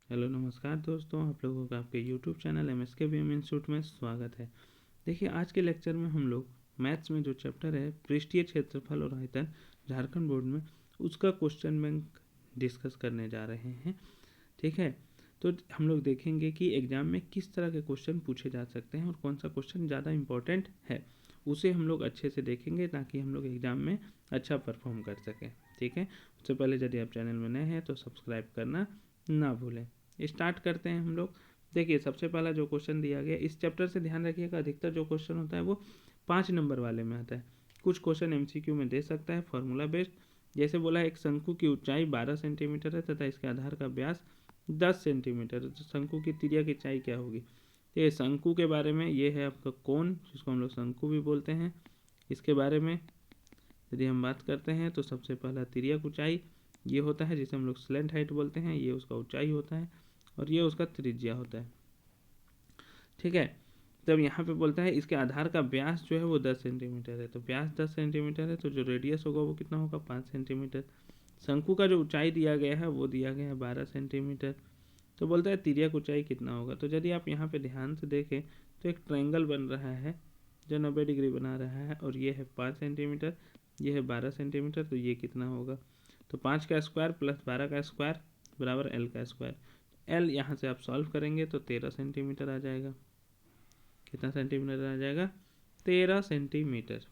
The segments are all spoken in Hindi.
हेलो नमस्कार दोस्तों, आप लोगों का आपके यूट्यूब चैनल MSKBM इंस्टीट्यूट में स्वागत है। देखिए, आज के लेक्चर में हम लोग मैथ्स में जो चैप्टर है पृष्ठीय क्षेत्रफल और आयतन झारखंड बोर्ड में, उसका क्वेश्चन बैंक डिस्कस करने जा रहे हैं। ठीक है, तो हम लोग देखेंगे कि एग्जाम में किस तरह के क्वेश्चन पूछे जा सकते हैं और कौन सा क्वेश्चन ज़्यादा इम्पोर्टेंट है, उसे हम लोग अच्छे से देखेंगे ताकि हम लोग एग्ज़ाम में अच्छा परफॉर्म कर सकें। ठीक है, उससे पहले यदि आप चैनल में नए हैं तो सब्सक्राइब करना ना भूलें। स्टार्ट करते हैं हम लोग। देखिए, सबसे पहला जो क्वेश्चन दिया गया, इस चैप्टर से ध्यान रखिएगा, अधिकतर जो क्वेश्चन होता है वो 5 नंबर वाले में आता है। कुछ क्वेश्चन MCQ में दे सकता है फॉर्मूला बेस्ड। जैसे बोला, एक शंकु की ऊंचाई 12 सेंटीमीटर है तथा इसके आधार का व्यास 10 सेंटीमीटर है, तो शंकु की तिर्यक की ऊंचाई क्या होगी। तो ये शंकु के बारे में, ये है आपका कोन, जिसको हम लोग शंकु भी बोलते हैं। इसके बारे में यदि हम बात करते हैं तो सबसे पहला तिर्यक ऊंचाई ये होता है, जिसे हम लोग स्लेंट हाइट बोलते हैं। ये उसका ऊंचाई होता है और ये उसका त्रिज्या होता है। ठीक है, तब यहाँ पे बोलता है इसके आधार का व्यास जो है वो 10 सेंटीमीटर है, तो व्यास 10 सेंटीमीटर है, तो जो रेडियस होगा वो कितना होगा, 5 सेंटीमीटर। शंकु का जो ऊंचाई दिया गया है वो दिया गया है 12 सेंटीमीटर। तो बोलता है तिर्यक ऊंचाई कितना होगा। तो यदि आप यहाँ पे ध्यान से देखें तो एक ट्रायंगल बन रहा है जो 90 डिग्री बना रहा है, और ये है 5 सेंटीमीटर, ये है 12 सेंटीमीटर, तो ये कितना होगा। तो 5 का स्क्वायर प्लस 12 का स्क्वायर बराबर L का स्क्वायर। L यहाँ से आप सॉल्व करेंगे तो 13 सेंटीमीटर आ जाएगा। कितना सेंटीमीटर आ जाएगा, 13 सेंटीमीटर।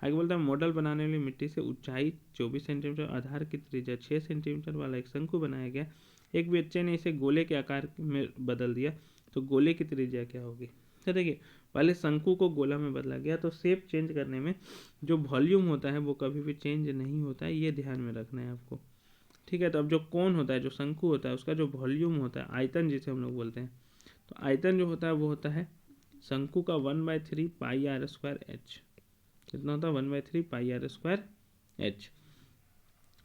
आगे बोलता है मॉडल बनाने वाली मिट्टी से ऊंचाई 24 सेंटीमीटर, आधार की त्रिज्या 6 सेंटीमीटर वाला एक शंकु बनाया गया। एक बच्चे ने इसे गोले के आकार में बदल दिया, तो गोले की त्रिज्या क्या होगी। तो देखिए, पहले शंकु को गोला में बदला गया, तो शेप चेंज करने में जो वॉल्यूम होता है वो कभी भी चेंज नहीं होता है, ये ध्यान में रखना है आपको। ठीक है, तो अब जो कोन होता है, जो शंकु होता है, उसका जो वॉल्यूम होता है, आयतन जिसे हम लोग बोलते हैं, तो आयतन जो होता है वो होता है शंकु का 1/3 पाई आर स्क्वायर एच। कितना होता है, 1/3 पाई आर स्क्वायर एच।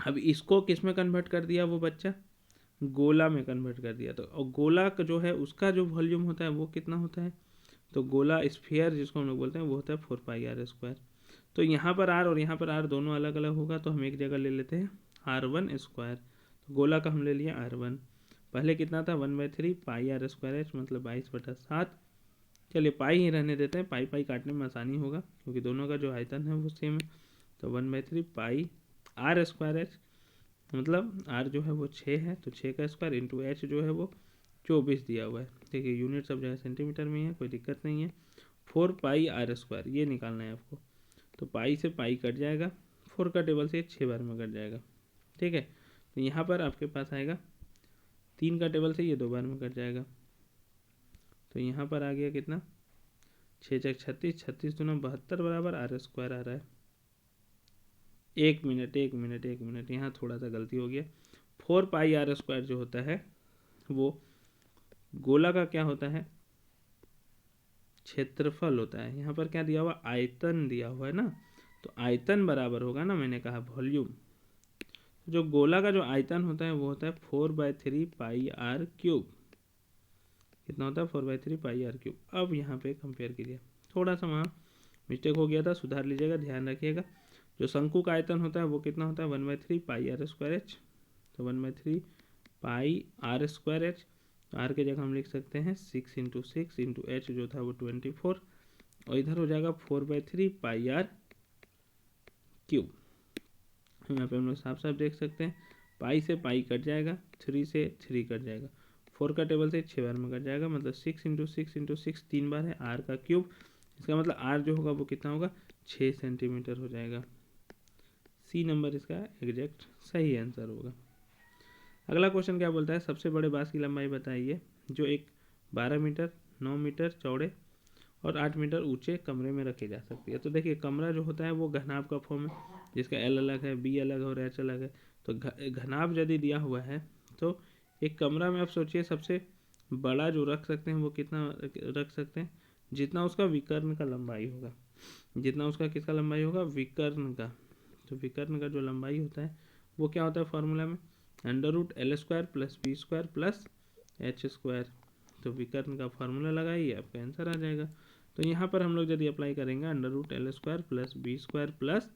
अब इसको किस में कन्वर्ट कर दिया वो बच्चा, गोला में कन्वर्ट कर दिया। तो और गोला का जो है उसका जो वॉल्यूम होता है वो कितना होता है, तो गोला स्फीयर जिसको हम लोग बोलते हैं वो होता है 4 पाई आर स्क्वायर। तो यहाँ पर आर और यहाँ पर आर दोनों अलग अलग होगा, तो हम एक जगह ले लेते हैं R1 स्क्वायर। तो गोला का हम ले लिया R1। पहले कितना था, 1/3 पाई आर स्क्वायर एच, मतलब 22/7। चलिए पाई ही रहने देते हैं, पाई पाई काटने में आसानी होगा क्योंकि दोनों का जो आयतन है वो सेम है। तो 1/3 पाई आर स्क्वायर एच, मतलब आर जो है वो 6 है, तो 6 का स्क्वायर इंटू एच जो है वो 24 दिया हुआ है। देखिए, यूनिट सब जगह सेंटीमीटर में ही है, कोई दिक्कत नहीं है। 4 पाई आर स्क्वायर ये निकालना है आपको। तो पाई से पाई कट जाएगा, 4 का टेबल से 6 बार में कट जाएगा। ठीक है, तो यहाँ पर आपके पास आएगा 3 का टेबल से ये 2 बार में कट जाएगा। तो यहाँ पर आ गया कितना, 6 चक 36, 36 दूना 72 बराबर आर स्क्वायर आ रहा है। एक मिनट, यहाँ थोड़ा सा गलती हो गया। 4 पाई आर स्क्वायर जो होता है वो गोला का क्या होता है, क्षेत्रफल होता है। यहाँ पर क्या दिया हुआ, आयतन दिया हुआ है ना, तो आयतन बराबर होगा ना, मैंने कहा वॉल्यूम। जो गोला का जो आयतन होता है वो होता है 4/3 पाई आर क्यूब। कितना होता है, 4/3 पाई आर क्यूब। अब यहाँ पे कंपेयर कीजिए, थोड़ा सा वहाँ मिस्टेक हो गया था, सुधार लीजिएगा, ध्यान रखिएगा। जो शंकु का आयतन होता है वो कितना होता है, 1/3 पाई आर स्क्वायर एच। तो 1/3 pi are square H, are के जगह हम लिख सकते हैं 6 इंटू 6 इंटू एच जो था वो 24, और इधर हो जाएगा 4/3 पाई आर क्यूब। यहाँ पे हम लोग साफ साफ देख सकते हैं, पाई से पाई कट जाएगा, 3 से 3 कट जाएगा, 4 का टेबल से 6 बार में कट जाएगा, मतलब 6 इंटू 6 इंटू 6 3 बार है, आर का क्यूब। इसका मतलब आर जो होगा वो कितना होगा, 6 सेंटीमीटर हो जाएगा। सी नंबर इसका एग्जैक्ट सही आंसर होगा। अगला क्वेश्चन क्या बोलता है, सबसे बड़े बांस की लंबाई बताइए जो एक 12 मीटर 9 मीटर चौड़े और 8 मीटर ऊंचे कमरे में रखी जा सकती है। तो देखिए, कमरा जो होता है वो घनाभ का फॉर्म है, जिसका एल अलग है, बी अलग है और एच अलग है। तो घनाभ यदि दिया हुआ है तो एक कमरा में आप सोचिए सबसे बड़ा जो रख सकते हैं वो कितना रख सकते हैं, जितना उसका विकर्ण का लंबाई होगा, जितना उसका किसका लंबाई होगा, विकर्ण का। तो विकर्ण का जो लंबाई होता है वो क्या होता है फॉर्मूला में, √L square plus B square plus H square. तो विकर्ण का फार्मूला लगाइए, आपका आंसर आ जाएगा। तो यहाँ पर हम लोग यदि अप्लाई करेंगे √L square plus B square plus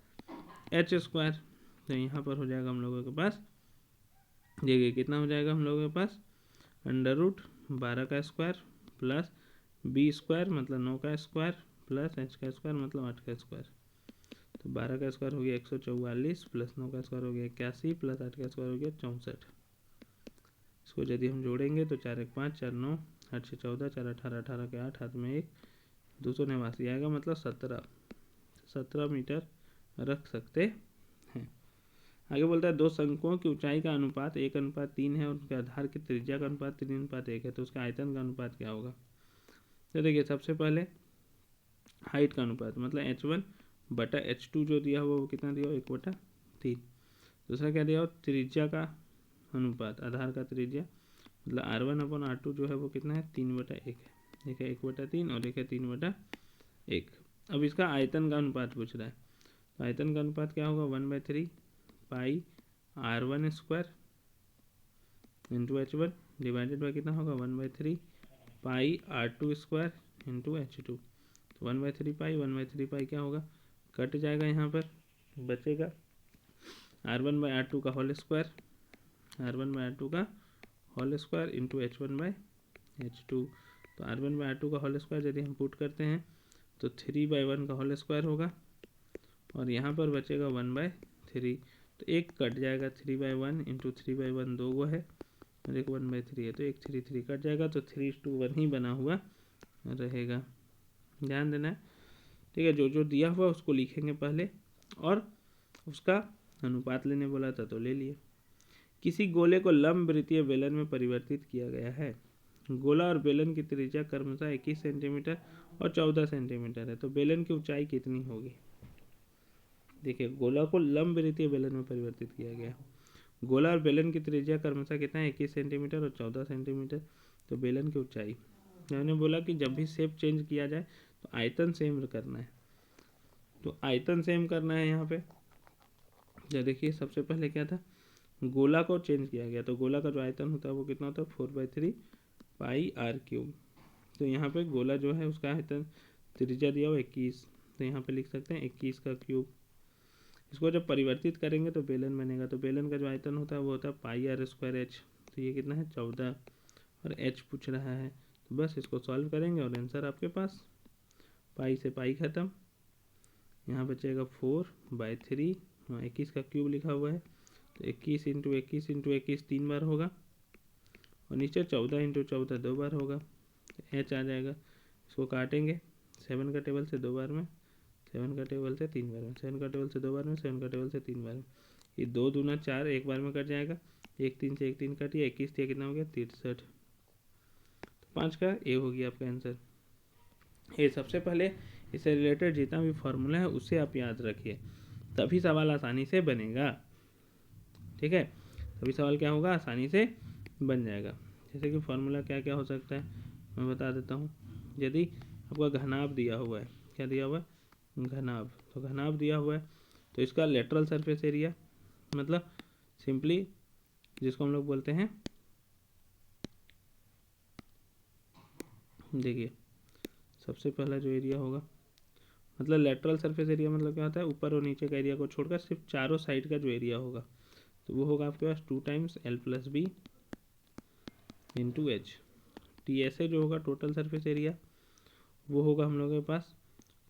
H square, तो यहाँ पर हो जाएगा हम लोगों के पास, देखिए कितना हो जाएगा हम लोगों के पास, अंडर रूट 12 का स्क्वायर प्लस बी स्क्वायर मतलब 9 का स्क्वायर प्लस एच का स्क्वायर मतलब 8 का स्क्वायर। तो 12 का स्क्वायर हो गया 144 प्लस 9 का स्क्वायर हो गया 81 प्लस 8 का स्क्वायर हो गया 64। इसको यदि हम जोड़ेंगे तो 4 1 5 4 9 8 6 14 4 18 18 के 8 हाथ में 1 289 आएगा मतलब 17 मीटर रख सकते हैं। आगे बोलता है दो शंकुओं की ऊंचाई का अनुपात 1:3 है और उनके आधार की त्रिज्या का अनुपात 3:1 है, तो उसका आयतन का अनुपात क्या होगा। तो देखिए सबसे पहले हाइट का अनुपात मतलब h1/h2 जो दिया हुआ वो कितना दिया हुआ 1/3। दूसरा क्या दिया हुआ त्रिज्या का अनुपात, आधार का त्रिज्या मतलब r1/r2 जो है वो कितना है 3/1 है। एक है 1/3 और एक है 3/1। अब इसका आयतन का अनुपात पूछ रहा है, तो आयतन का अनुपात क्या होगा 1/3 पाई r1 square into h1 divided by कितना होगा 1/3 पाई r2 स्क्वायर इंटू h2। तो 1/3 पाई क्या होगा कट जाएगा, यहाँ पर बचेगा r1/r2 का होल स्क्वायर इंटू h1/h2। तो r1/r2 का होल स्क्वायर यदि हम पुट करते हैं तो 3/1 का होल स्क्वायर होगा और यहाँ पर बचेगा 1/3। तो एक कट जाएगा 3/1 इंटू 3/1 दो गो है और एक 1/3 है, तो एक 3 कट जाएगा तो 3:1 ही बना हुआ रहेगा। ध्यान देना है, ठीक है। जो जो दिया हुआ उसको लिखेंगे पहले और उसका अनुपात लेने बोला था तो ले लिए। किसी गोले को लंब वृत्तीय बेलन में परिवर्तित किया गया है। गोला और बेलन की त्रिज्या क्रमशः 21 सेंटीमीटर और 14 सेंटीमीटर है, तो बेलन की ऊंचाई कितनी होगी। देखिए गोला को लंब वृत्तीय बेलन में परिवर्तित किया गया, गोला और बेलन की त्रिज्या क्रमशः कितना है 21 सेंटीमीटर और 14 सेंटीमीटर। तो बेलन की ऊंचाई, मैंने बोला कि जब भी शेप चेंज किया जाए तो आयतन सेम करना है, तो आयतन सेम करना है यहाँ पे। तो देखिए सबसे पहले क्या था गोला को चेंज किया गया, तो गोला का जो आयतन होता है वो कितना होता है 4/3 पाई r3। तो यहाँ पे गोला जो है उसका आयतन त्रिज्या दिया हुआ 21, तो यहाँ पे लिख सकते हैं 21 का क्यूब। इसको जब परिवर्तित करेंगे तो बेलन बनेगा, तो बेलन का जो आयतन होता है वो होता है पाई r² h। तो ये कितना है 14 और h पूछ रहा है, तो बस इसको सॉल्व करेंगे और आंसर आपके पास। पाई से पाई खत्म, यहाँ बचेगा 4/3, 21 का क्यूब लिखा हुआ है तो 21 इंटू 21 इंटू 21 3 बार होगा और नीचे 14 इंटू 14 2 बार होगा, तो h आ जाएगा। इसको काटेंगे 7 का टेबल से 2 बार में, 7 का टेबल से 3 बार में, 7 का टेबल से 2 बार में, 7 का टेबल से 3 बार में। ये 2 दूना 4 एक बार में कट जाएगा, 1 3 से 1 3 कटिए, 21 से कितना हो गया 63। तो 5 का ए हो गया आपका आंसर। ये सबसे पहले इससे रिलेटेड जितना भी फॉर्मूला है उसे आप याद रखिए, तभी सवाल आसानी से बनेगा, ठीक है। तभी सवाल क्या होगा आसानी से बन जाएगा। जैसे कि फॉर्मूला क्या क्या हो सकता है मैं बता देता हूँ। यदि आपका घनाभ दिया हुआ है, क्या दिया हुआ है घनाभ, तो घनाभ दिया हुआ है तो इसका लेटरल सरफेस एरिया मतलब सिंपली जिसको हम लोग बोलते हैं, देखिए सबसे पहला जो एरिया होगा मतलब लेटरल सरफेस एरिया मतलब क्या होता है ऊपर और नीचे का एरिया को छोड़कर सिर्फ चारों साइड का जो एरिया होगा तो वो होगा आपके पास 2 times L+B into H. TSA जो होगा टोटल सरफेस एरिया वो होगा हम लोगों के पास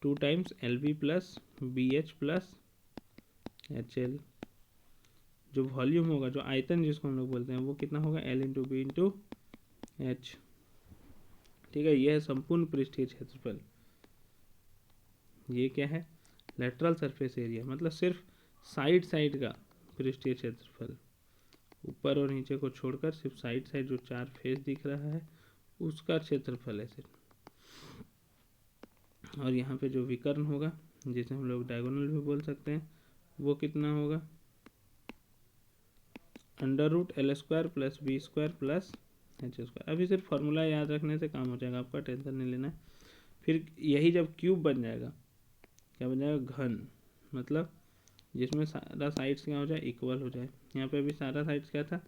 2 times LB plus BH plus HL। जो वॉल्यूम होगा जो आयतन जिसको हम लोग बोलते हैं वो कितना होगा L into B into H, ठीक है। यह है संपूर्ण पृष्ठीय क्षेत्रफल। ये क्या है लेटरल सरफेस एरिया मतलब सिर्फ साइड का पृष्ठीय क्षेत्रफल, ऊपर और नीचे को छोड़कर सिर्फ साइड जो 4 फेस दिख रहा है उसका क्षेत्रफल है सिर्फ। और यहाँ पे जो विकर्ण होगा जिसे हम लोग डायगोनल भी बोल सकते हैं वो कितना होगा √L² plus B² plus H²। अभी सिर्फ फार्मूला याद रखने से काम हो जाएगा, आपका टेंशन नहीं लेना है। फिर यही जब क्यूब बन जाएगा क्या बन जाएगा घन, मतलब जिसमें सारा साइड्स क्या हो जाए इक्वल हो जाए। यहाँ पे भी सारा साइड्स क्या था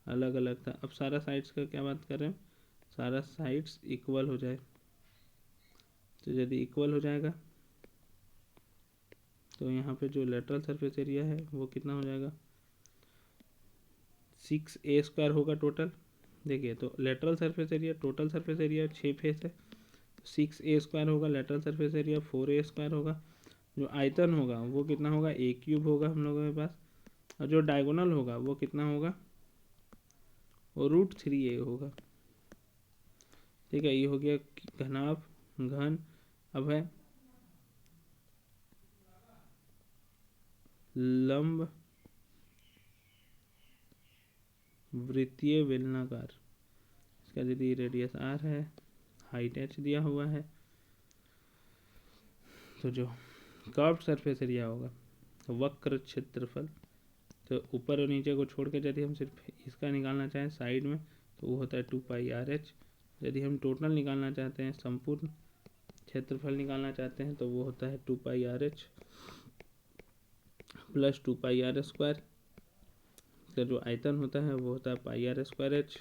अलग अलग था, अब सारा साइड्स का क्या बात कर रहे हैं सारा साइड्स इक्वल हो जाए। तो यदि इक्वल हो जाएगा तो यहाँ पे जो लेटरल सरफेस एरिया है वो कितना हो जाएगा 6A² होगा टोटल, देखिए तो lateral surface area, total surface area 6 face है, 6a² होगा लेटरल सरफेस एरिया, 4a² होगा। जो आयतन होगा वो कितना होगा, a³ होगा हम लोगों के पास, और जो डायगोनल होगा वो कितना होगा, वो √3a होगा। ठीक है, ये हो गया घनाभ, घन। अब है लंब वृत्तीय बेलनाकार, इसका यदि रेडियस r है, हाइट h दिया हुआ है, तो जो कर्व्ड सरफेस एरिया होगा, वक्र क्षेत्रफल, तो ऊपर और नीचे को छोड़ के यदि हम सिर्फ इसका निकालना चाहें साइड में, तो वो होता है 2πrh। यदि हम टोटल निकालना चाहते हैं, संपूर्ण क्षेत्रफल निकालना चाहते हैं, तो वो होता है 2πrh प्लस 2πr²। तो जो आयतन होता है वो होता है πr²h।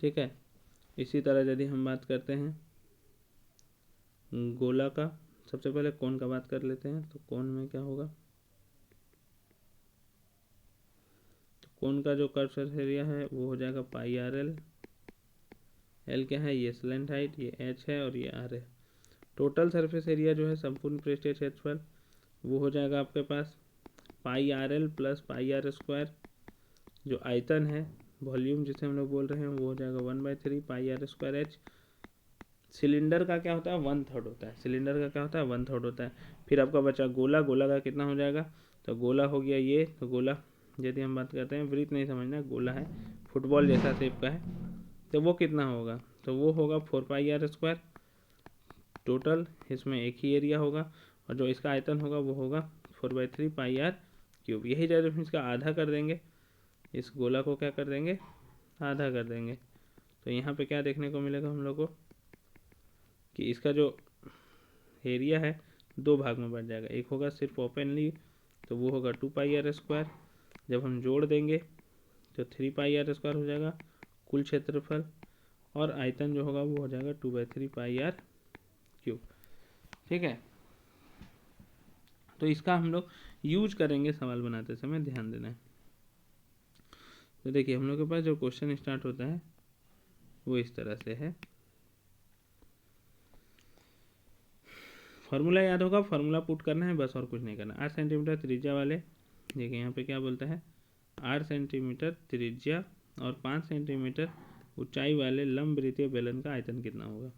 ठीक है, इसी तरह यदि हम बात करते हैं गोला का, सबसे पहले कोण का बात कर लेते हैं। तो कोण में क्या होगा, तो कोण का जो कर्व सरफेस एरिया है वो हो जाएगा πrl। एल क्या है, ये स्लैंट हाइट, ये h है और ये r है। टोटल सरफेस एरिया जो है संपूर्ण पृष्ठीय क्षेत्रफल, वो हो जाएगा आपके पास πrl प्लस πr²। जो आयतन है, वॉल्यूम जिसे हम लोग बोल रहे हैं, वो हो जाएगा 1/3 πr²h। सिलेंडर का क्या होता है, 1/3 होता है। सिलेंडर का क्या होता है, 1/3 होता है। फिर आपका बचा गोला, गोला का कितना हो जाएगा, तो गोला हो गया ये। तो गोला यदि हम बात करते हैं, वृत्त नहीं समझना, गोला है, फुटबॉल जैसा शेप का है, तो वो कितना होगा, तो वो होगा 4πr²। टोटल इसमें एक ही एरिया होगा, और जो इसका आयतन होगा वो होगा 4/3 πr³। यही जब हम इसका आधा कर देंगे, इस गोला को क्या कर देंगे, आधा कर देंगे, तो यहाँ पे क्या देखने को मिलेगा हम लोग को, कि इसका जो एरिया है 2 भाग में बढ़ जाएगा। एक होगा सिर्फ ओपनली, तो वो होगा 2πr²। जब हम जोड़ देंगे तो 3πr² हो जाएगा कुल क्षेत्रफल, और आयतन जो होगा वो हो जाएगा 2/3 πr³। ठीक है, तो इसका हम लोग यूज करेंगे सवाल बनाते समय, ध्यान देना है। तो देखिए हम लोग के पास जो क्वेश्चन स्टार्ट होता है वो इस तरह से है। फॉर्मूला याद होगा, फॉर्मूला पुट करना है बस, और कुछ नहीं करना। 8 सेंटीमीटर त्रिज्या वाले, देखिए यहाँ पे क्या बोलता है, 8 सेंटीमीटर त्रिज्या और 5 सेंटीमीटर ऊंचाई वाले लंब वृत्तीय बेलन का आयतन कितना होगा।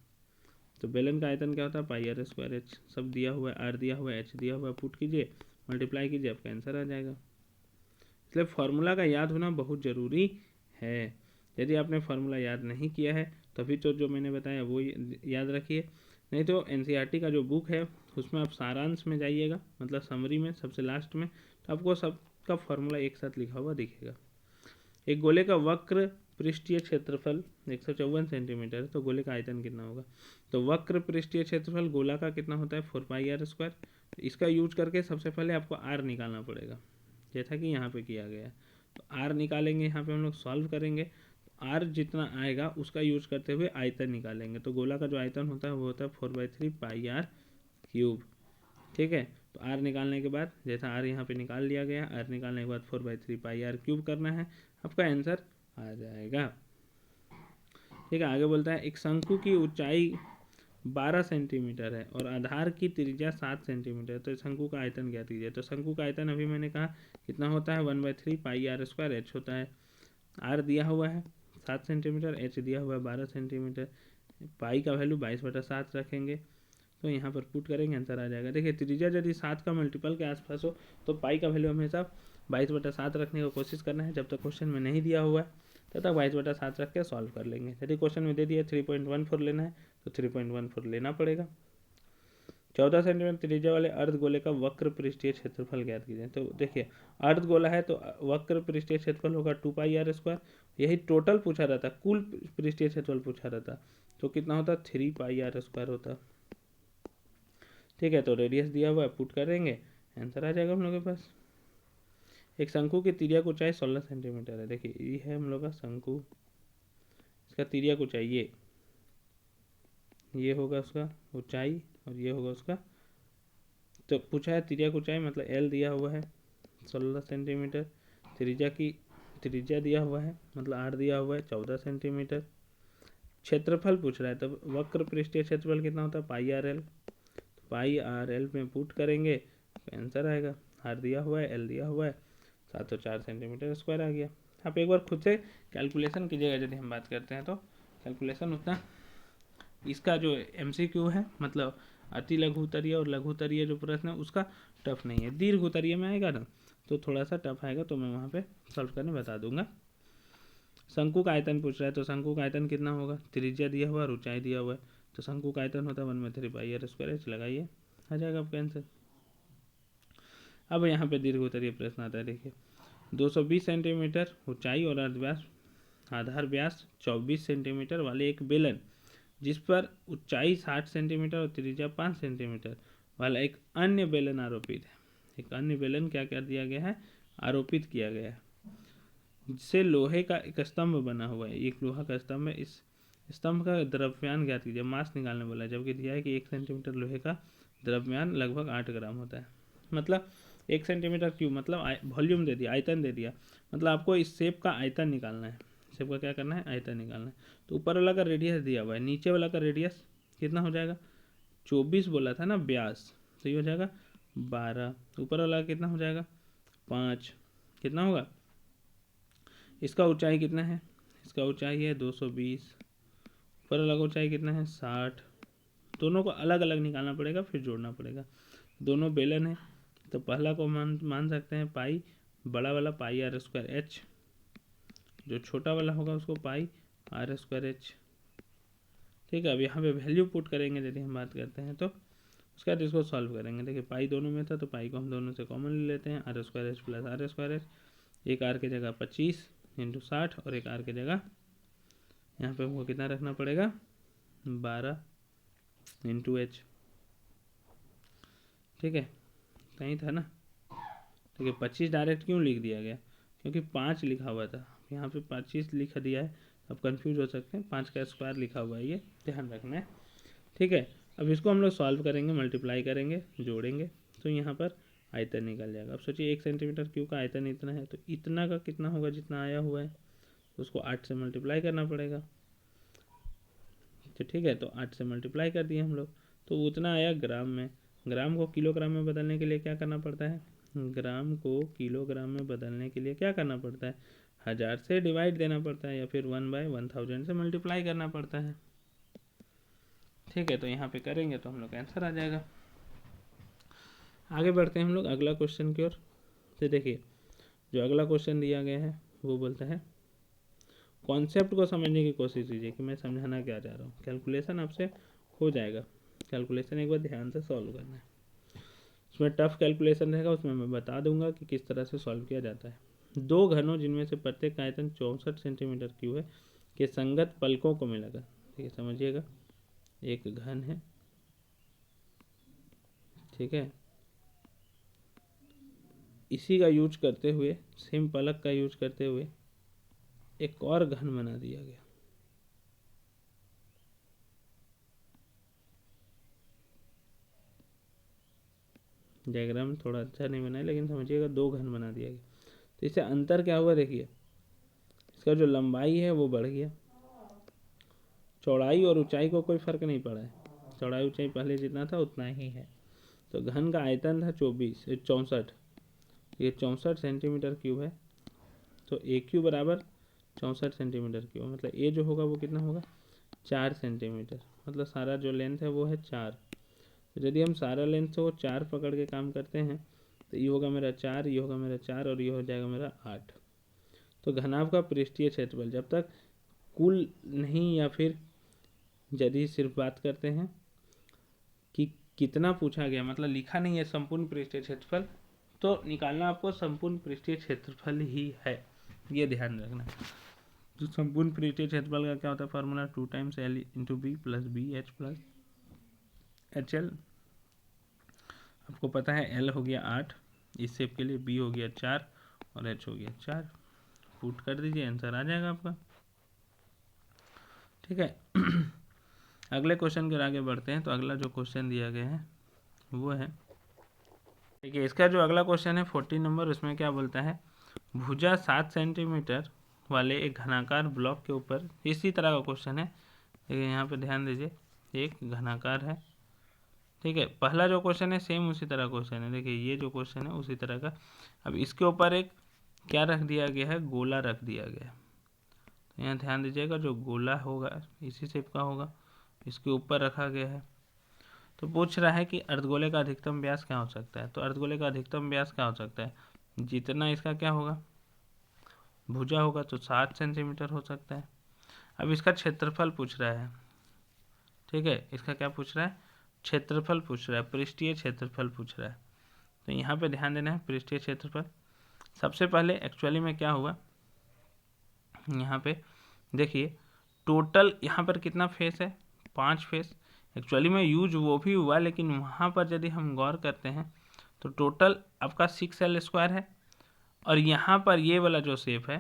तो बेलन का आयतन क्या होता है, πr²h। सब दिया हुआ है, r दिया हुआ है, h दिया हुआ है, पुट कीजिए, मल्टीप्लाई कीजिए, आपका आंसर आ जाएगा। इसलिए फार्मूला का याद होना बहुत ज़रूरी है। यदि आपने फार्मूला याद नहीं किया है तभी तो जो मैंने बताया वो याद रखिए, नहीं तो एनसीईआरटी का जो बुक है उसमें आप सारांश में जाइएगा, मतलब समरी में सबसे लास्ट में, तो आपको सबका फार्मूला एक साथ लिखा हुआ दिखेगा। एक गोले का वक्र पृष्ठीय क्षेत्रफल 154 सेंटीमीटर है, तो गोले का आयतन कितना होगा। तो वक्र पृष्ठीय क्षेत्रफल गोला का कितना होता है, 4πr²। इसका यूज करके सबसे पहले आपको r निकालना पड़ेगा, जैसा कि यहाँ पे किया गया है। तो r निकालेंगे, यहाँ पे हम लोग सॉल्व करेंगे, r जितना आएगा उसका यूज करते हुए आयतन निकालेंगे। तो गोला का जो आयतन होता है वो होता है 4/3 πr³। ठीक है, तो r निकालने के बाद, जैसा r यहाँ पे निकाल लिया गया, r निकालने के बाद 4/3 πr³ करना है, आपका आंसर आ जाएगा। ठीक है, आगे बोलता है एक शंकु की ऊंचाई 12 सेंटीमीटर है और आधार की त्रिज्या 7 सेंटीमीटर, तो शंकु का आयतन क्या कीजिए। तो शंकु का आयतन अभी मैंने कहा कितना होता है, 1/3 πr²h होता है। r दिया हुआ है 7 सेंटीमीटर, h दिया हुआ है 12 सेंटीमीटर, पाई का वैल्यू 22/7 रखेंगे, तो यहाँ पर पुट करेंगे, आंसर आ जाएगा। देखिए त्रिज्या यदि 7 का मल्टीपल के आसपास हो तो पाई का वैल्यू हमेशा 22/7 रखने की कोशिश करना है। जब तक क्वेश्चन में नहीं दिया हुआ है तब तक 22/7 रख के सॉल्व कर लेंगे। यदि क्वेश्चन में दे दिया 3.14 लेना है तो 3.14 लेना पड़ेगा। 14 सेंटीमीटर त्रिज्या वाले अर्धगोले का वक्र पृष्ठीय क्षेत्रफल ज्ञात कीजिए। तो देखिए अर्धगोला है तो वक्र पृष्ठीय क्षेत्रफल होगा 2πr²। यही टोटल पूछा रहता, कुल पृष्ठीय क्षेत्रफल पूछा रहता, तो कितना होता, 3πr² होता। ठीक है, तो रेडियस दिया हुआ है, पुट करेंगे, आंसर आ जाएगा हम लोग के पास। एक शंकु की तिर्यक ऊंचाई 16 सेंटीमीटर है। देखिए ये है हम लोग का शंकु, इसका तिर्यक ऊंचाई ये होगा उसका ऊंचाई और ये होगा उसका, तो पूछा है तिर्यक ऊंचाई, मतलब एल दिया हुआ है 16 सेंटीमीटर, त्रिज्या दिया हुआ है, मतलब आर दिया हुआ है 14 सेंटीमीटर। क्षेत्रफल पूछ रहा है, तो वक्र पृष्ठीय क्षेत्रफल कितना होता है, पाई आर एल। पाई आर एल में पुट करेंगे तो आंसर आएगा, आर दिया हुआ है, एल दिया हुआ है, 704 सेंटीमीटर स्क्वायर आ गया। आप एक बार खुद से कैलकुलेशन कीजिएगा, यदि हम बात करते हैं तो कैलकुलेशन उतना, इसका जो MCQ है मतलब अति लघु उत्तरीय और लघु उत्तरीय जो प्रश्न है उसका टफ नहीं है, दीर्घ उत्तरीय में आएगा ना तो थोड़ा सा टफ आएगा, तो मैं वहाँ पे सॉल्व करने बता दूंगा। शंकु का आयतन पूछ रहा है, तो शंकु का आयतन कितना होगा, त्रिज्या दिया हुआ और ऊंचाई दिया हुआ है, तो शंकु का आयतन होता है 1/3 पाई आर स्क्वायर एच, लगाइए आ जाएगा आपका आंसर। अब यहाँ पे दीर्घ उत्तरीय प्रश्न आता है, देखिए 220 सेंटीमीटर ऊंचाई और आधार व्यास 24 सेंटीमीटर वाले एक बेलन जिस पर ऊंचाई 60 सेंटीमीटर और त्रिज्या 5 सेंटीमीटर वाला एक अन्य बेलन आरोपित है। एक अन्य बेलन क्या कर दिया गया है, आरोपित किया गया है, जिससे लोहे का एक स्तंभ बना हुआ है। एक लोहा का स्तंभ है, इस स्तंभ का द्रव्यमान ज्ञात कीजिए, मास निकालने बोला है, जबकि दिया है कि 1 सेंटीमीटर लोहे का द्रव्यमान लगभग 8 ग्राम होता है। मतलब 1 सेंटीमीटर क्यूब मतलब वॉल्यूम दे दिया, आयतन दे दिया, मतलब आपको इस शेप का आयतन निकालना है। शेप का क्या करना है, आयतन निकालना है। तो ऊपर वाला का रेडियस दिया हुआ है, नीचे वाला का रेडियस कितना हो जाएगा, 24 बोला था ना व्यास, तो ये हो जाएगा 12, ऊपर वाला कितना हो जाएगा 5, कितना होगा। इसका ऊंचाई कितना है, इसका ऊंचाई है 220, ऊपर वाला का ऊंचाई कितना है 60, दोनों को अलग अलग निकालना पड़ेगा फिर जोड़ना पड़ेगा। दोनों बेलन है, तो पहला को मान सकते हैं पाई, बड़ा वाला पाई आर स्क्वायर एच, जो छोटा वाला होगा उसको पाई आर स्क्वायर एच। ठीक है, अब यहाँ पे वैल्यू पुट करेंगे, यदि हम बात करते हैं तो उसके बाद इसको सॉल्व करेंगे। देखिए पाई दोनों में था तो पाई को हम दोनों से कॉमन ले लेते हैं, R square H plus are square H, एक आर की जगह 25 इंटू 60 और एक आर की जगह यहाँ पे हमको कितना रखना पड़ेगा 12 इंटू एच। ठीक है, कहीं था ना, ठीक है 25 डायरेक्ट क्यों लिख दिया गया, क्योंकि 5 लिखा हुआ था, यहाँ पे 25 लिख दिया है, अब कंफ्यूज हो सकते हैं, 5 का स्क्वायर लिखा हुआ है, ये ध्यान रखना है। ठीक है, अब इसको हम लोग सॉल्व करेंगे, मल्टीप्लाई करेंगे, जोड़ेंगे, तो यहाँ पर आयतन निकल जाएगा। अब सोचिए 1 सेंटीमीटर क्यूब का आयतन इतना है, तो इतना का कितना होगा, जितना आया हुआ है, तो उसको 8 से मल्टीप्लाई करना पड़ेगा। तो ठीक है, तो 8 से मल्टीप्लाई कर दिए हम लोग, तो उतना आया ग्राम में। ग्राम को किलोग्राम में बदलने के लिए क्या करना पड़ता है, ग्राम को किलोग्राम में बदलने के लिए क्या करना पड़ता है, 1000 से डिवाइड देना पड़ता है, या फिर 1/1000 से मल्टीप्लाई करना पड़ता है। ठीक है, तो यहाँ पे करेंगे तो हम लोग आंसर आ जाएगा। आगे बढ़ते हैं हम लोग अगला क्वेश्चन की ओर। तो देखिए जो अगला क्वेश्चन दिया गया है वो बोलता है कॉन्सेप्ट को समझने की कोशिश कीजिए कि मैं समझाना क्या चाह रहा हूँ। कैलकुलेशन आपसे हो जाएगा, कैलकुलेशन एक बार ध्यान से सॉल्व करना है। उसमें टफ कैलकुलेशन रहेगा, उसमें मैं बता दूंगा कि किस तरह से सॉल्व किया जाता है। दो घनों जिनमें से प्रत्येक का आयतन 64 सेंटीमीटर क्यूब है के संगत पलकों को मिलाकर, ठीक है समझिएगा, एक घन है, ठीक है, इसी का यूज करते हुए, सेम पलक का यूज करते हुए एक और घन बना दिया गया। डायग्राम थोड़ा अच्छा नहीं बना है, लेकिन समझिएगा दो घन बना दिया गया। तो इससे अंतर क्या हुआ, देखिए इसका जो लंबाई है वो बढ़ गया, चौड़ाई और ऊंचाई को कोई फर्क नहीं पड़ा है, चौड़ाई ऊंचाई पहले जितना था उतना ही है। तो घन का आयतन था 64, ये 64 सेंटीमीटर क्यूब है, तो ए क्यू बराबर 64 सेंटीमीटर क्यूब, मतलब ए जो होगा वो कितना होगा 4 सेंटीमीटर, मतलब सारा जो लेंथ है वो है 4। तो यदि हम सारा लेंथ से वो 4 पकड़ के काम करते हैं तो ये होगा मेरा 4, ये होगा मेरा 4 और ये हो जाएगा मेरा 8। तो घनाभ का पृष्ठीय क्षेत्रफल, जब तक कुल नहीं या फिर यदि सिर्फ बात करते हैं कि कितना पूछा गया, मतलब लिखा नहीं है संपूर्ण पृष्ठीय क्षेत्रफल, तो निकालना आपको संपूर्ण पृष्ठीय क्षेत्रफल ही है, ये ध्यान रखना। जो संपूर्ण पृष्ठीय क्षेत्रफल का क्या होता है formula, 2 times L into B plus B H plus H L. आपको पता है L हो गया 8 इस शेप के लिए, B हो गया 4 और H हो गया 4। पुट कर दीजिए, आंसर आ जाएगा आपका। ठीक है अगले क्वेश्चन के आगे बढ़ते हैं। तो अगला जो क्वेश्चन दिया गया है वो है, देखिए इसका जो अगला क्वेश्चन है 14 नंबर, उसमें क्या बोलता है भुजा 7 सेंटीमीटर वाले एक घनाकार ब्लॉक के ऊपर, इसी तरह का क्वेश्चन है। देखिए यहाँ पे ध्यान दीजिए, एक घनाकार है, ठीक है। पहला जो क्वेश्चन है सेम उसी तरह क्वेश्चन है। देखिए ये जो क्वेश्चन है उसी तरह का। अब इसके ऊपर एक क्या रख दिया गया है, गोला रख दिया गया है। तो यहाँ ध्यान दीजिएगा, जो गोला होगा इसी शेप का होगा, इसके ऊपर रखा गया है। तो पूछ रहा है कि अर्धगोले का अधिकतम व्यास क्या हो सकता है। तो अर्धगोले का अधिकतम व्यास क्या हो सकता है, जितना इसका क्या होगा, भुजा होगा, तो 7 सेंटीमीटर हो सकता है। अब इसका क्षेत्रफल पूछ रहा है, ठीक है। इसका क्या पूछ रहा है, क्षेत्रफल पूछ रहा है, पृष्ठीय क्षेत्रफल पूछ रहा है। तो यहाँ पे ध्यान देना है, पृष्ठीय क्षेत्रफल। सबसे पहले एक्चुअली में क्या हुआ, यहाँ पे देखिए टोटल यहाँ पर कितना फेस है, 5 फेस। एक्चुअली में यूज वो भी हुआ, लेकिन वहाँ पर यदि हम गौर करते हैं तो टोटल आपका 6L² है। और यहाँ पर ये वाला जो शेप है,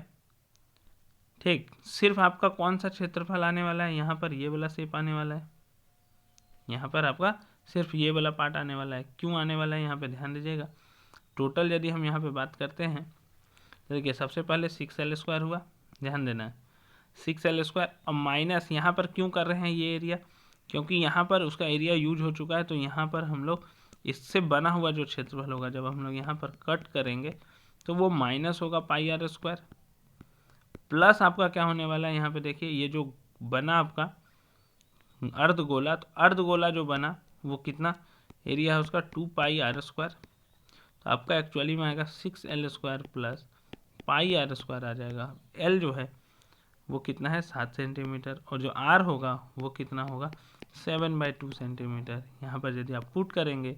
ठीक, सिर्फ आपका कौन सा क्षेत्रफल आने वाला है, यहाँ पर ये वाला शेप आने वाला है। यहाँ पर आपका सिर्फ ये वाला पार्ट आने वाला है। क्यों आने वाला है, यहाँ पे ध्यान दीजिएगा। टोटल यदि हम यहाँ पे बात करते हैं तो देखिए सबसे पहले 6L² हुआ, ध्यान देना है 6L²। अब माइनस यहाँ पर क्यों कर रहे हैं ये एरिया, क्योंकि यहाँ पर उसका एरिया यूज हो चुका है। तो यहाँ पर हम लोग इससे बना हुआ जो क्षेत्रफल होगा, जब हम लोग यहाँ पर कट करेंगे तो वो माइनस होगा πr², प्लस आपका क्या होने वाला है, यहाँ पे देखिए ये जो बना आपका अर्धगोला, तो अर्धगोला जो बना वो कितना एरिया है उसका 2πr²। तो आपका एक्चुअली में आएगा 6L² प्लस πr² आ जाएगा। L जो है वो कितना है, 7 सेंटीमीटर, और जो R होगा वो कितना होगा, 7/2 सेंटीमीटर। यहाँ पर यदि आप पुट करेंगे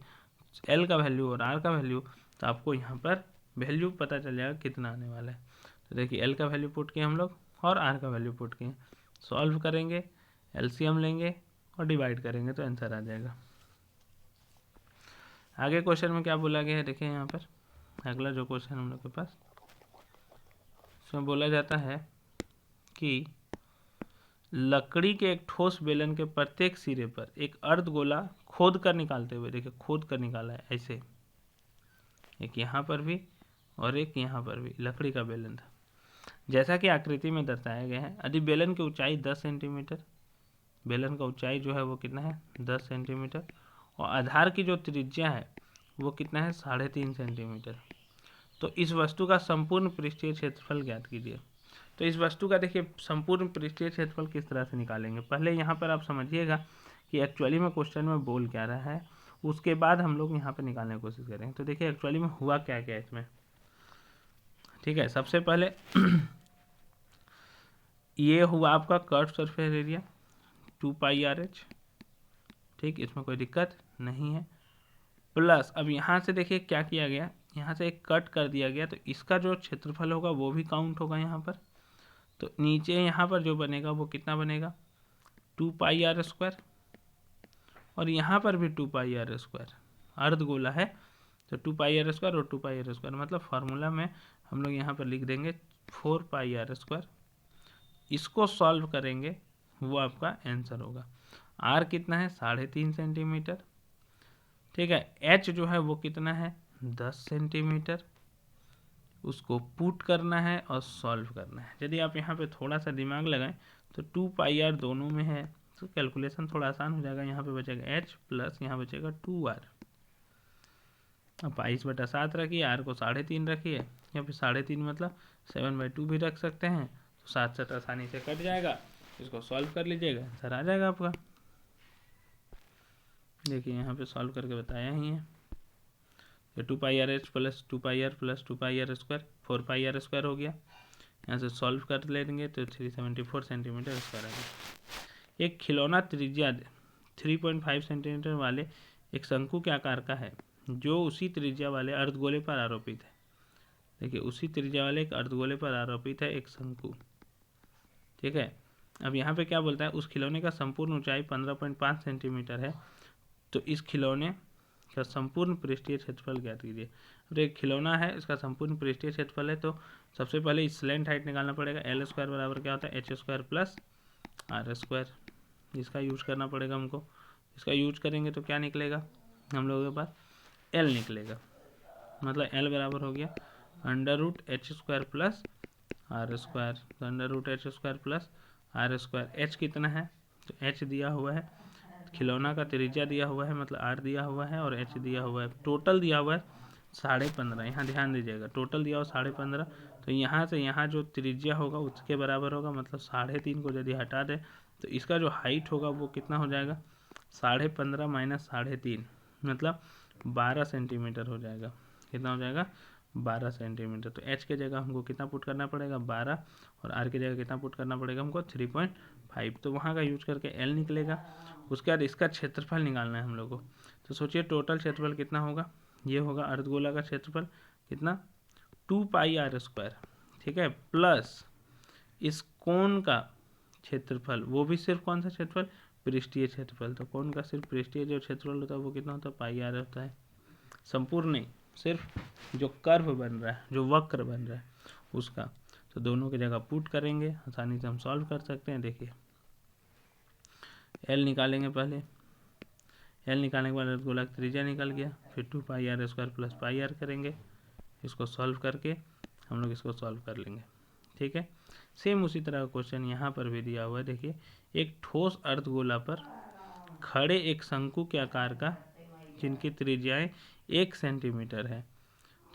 L का वैल्यू और R का वैल्यू, तो आपको यहाँ पर वैल्यू पता चल जाएगा कितना आने वाला है। तो देखिए L का वैल्यू पुट किए हम लोग और R का वैल्यू पुट किए, सॉल्व करेंगे, LCM लेंगे और डिवाइड करेंगे तो आंसर आ जाएगा। आगे क्वेश्चन में क्या बोला गया है, देखिए यहाँ पर अगला जो क्वेश्चन हम लोग के पास, इसमें बोला जाता है कि लकड़ी के एक ठोस बेलन के प्रत्येक सिरे पर एक अर्धगोला खोद कर निकालते हुए, देखिए खोद कर निकाला है ऐसे, एक यहाँ पर भी और एक यहाँ पर भी लकड़ी का बेलन था, जैसा कि आकृति में दर्शाया गया है। यदि बेलन की ऊंचाई 10 सेंटीमीटर, बेलन का ऊंचाई जो है वो कितना है 10 सेंटीमीटर, और आधार की जो त्रिज्या है वो कितना है 3.5 सेंटीमीटर, तो इस वस्तु का संपूर्ण पृष्ठीय क्षेत्रफल ज्ञात कीजिए। तो इस वस्तु का देखिए संपूर्ण पृष्ठीय क्षेत्रफल किस तरह से निकालेंगे, पहले यहाँ पर आप समझिएगा कि एक्चुअली में क्वेश्चन में बोल क्या रहा है, उसके बाद हम लोग यहाँ पर निकालने की कोशिश करेंगे। तो देखिए एक्चुअली में हुआ क्या क्या इसमें, ठीक है। सबसे पहले ये हुआ आपका कर्व सरफेस एरिया 2πrh, ठीक, इसमें कोई दिक्कत नहीं है। प्लस अब यहाँ से देखिए क्या किया गया, यहाँ से एक कट कर दिया गया, तो इसका जो क्षेत्रफल होगा वो भी काउंट होगा यहाँ पर। तो नीचे यहाँ पर जो बनेगा वो कितना बनेगा 2πr², और यहाँ पर भी 2πr², अर्धगोला है तो 2πr² और 2πr², मतलब फार्मूला में हम लोग यहाँ पर लिख देंगे 4πr²। इसको सॉल्व करेंगे वो आपका आंसर होगा। R कितना है 3.5 सेंटीमीटर, ठीक है। H जो है वो कितना है 10 सेंटीमीटर, उसको पुट करना है और सॉल्व करना है। यदि आप यहाँ पे थोड़ा सा दिमाग लगाएं तो 2πr दोनों में है, तो कैलकुलेशन थोड़ा आसान हो जाएगा। यहाँ पे बचेगा H प्लस यहाँ बचेगा 2R। अब 22/7 रखिए, R को 3.5 रखिए, या फिर 3.5 मतलब 7/2 भी रख सकते हैं, तो 7 आसानी से कट जाएगा। इसको सॉल्व कर लीजिएगा, आंसर आ जाएगा आपका। देखिए यहाँ पे सॉल्व करके बताया ही है। तो 2πrh plus 2πr plus 2πr², 4πr² हो गया। यहाँ से सॉल्व कर लेंगे तो 374 सेंटीमीटर स्क्वायर आ गया। एक खिलौना त्रिज्या 3.5 सेंटीमीटर वाले एक शंकु के आकार का है, जो उसी त्रिज्या वाले अर्धगोले पर आरोपित है। देखिए उसी त्रिज्या वाले एक अर्धगोले पर आरोपित है एक शंकु, ठीक है। अब यहाँ पे क्या बोलता है, उस खिलौने का संपूर्ण ऊंचाई 15.5 सेंटीमीटर है, तो इस खिलौने का संपूर्ण पृष्ठीय क्षेत्रफल ज्ञात कीजिए। अब एक खिलौना है, इसका संपूर्ण पृष्ठीय क्षेत्रफल है, तो सबसे पहले इस स्लैंट हाइट निकालना पड़ेगा। L² बराबर क्या होता है H² प्लस R², इसका यूज करना पड़ेगा हमको। इसका यूज करेंगे तो क्या निकलेगा, हम लोगों के पास L निकलेगा, मतलब L बराबर हो गया under root h square plus are square. तो under root h square plus are square. H कितना है, तो एच दिया हुआ है, खिलौना का त्रिज्या दिया हुआ है मतलब आर दिया हुआ है, और एच दिया हुआ है। टोटल दिया हुआ है 15.5। यहाँ ध्यान दीजिएगा, टोटल दिया हुआ 15.5। तो यहाँ से यहाँ जो त्रिज्या होगा उसके बराबर होगा, मतलब 3.5 को यदि हटा दे तो इसका जो हाइट होगा वो कितना हो जाएगा, 15.5 माइनस 3.5 मतलब 12 सेंटीमीटर हो जाएगा। कितना हो जाएगा, 12 सेंटीमीटर। तो एच के जगह हमको कितना पुट करना पड़ेगा, 12, और आर की जगह कितना पुट करना पड़ेगा हमको, 3.5। तो वहाँ का यूज करके एल निकलेगा। उसके बाद इसका क्षेत्रफल निकालना है हम लोग को। तो सोचिए टोटल क्षेत्रफल कितना होगा, ये होगा अर्धगोला का क्षेत्रफल कितना, 2 पाई आर स्क्वायर, ठीक है, प्लस इस कोण का क्षेत्रफल, वो भी सिर्फ कौन सा क्षेत्रफल, पृष्ठीय क्षेत्रफल। तो कोण का सिर्फ पृष्ठीय जो क्षेत्रफल होता है वो कितना होता है, पाई आर होता है। संपूर्ण नहीं, सिर्फ जो कर्व बन रहा है, जो वक्र बन रहा है उसका। तो दोनों की जगह पुट करेंगे, आसानी से हम सॉल्व कर सकते हैं। देखिए एल निकालेंगे पहले, एल निकालने के बाद अर्धगोला का त्रिज्या निकल गया, फिर 2 pi are square plus pi r करेंगे। इसको सॉल्व करके हम लोग इसको सॉल्व कर लेंगे, ठीक है। सेम उसी तरह का क्वेश्चन यहाँ पर भी दिया हुआ है। देखिए एक ठोस अर्धगोला पर खड़े एक शंकु के आकार का, जिनकी त्रिज्याएं 1 सेंटीमीटर है,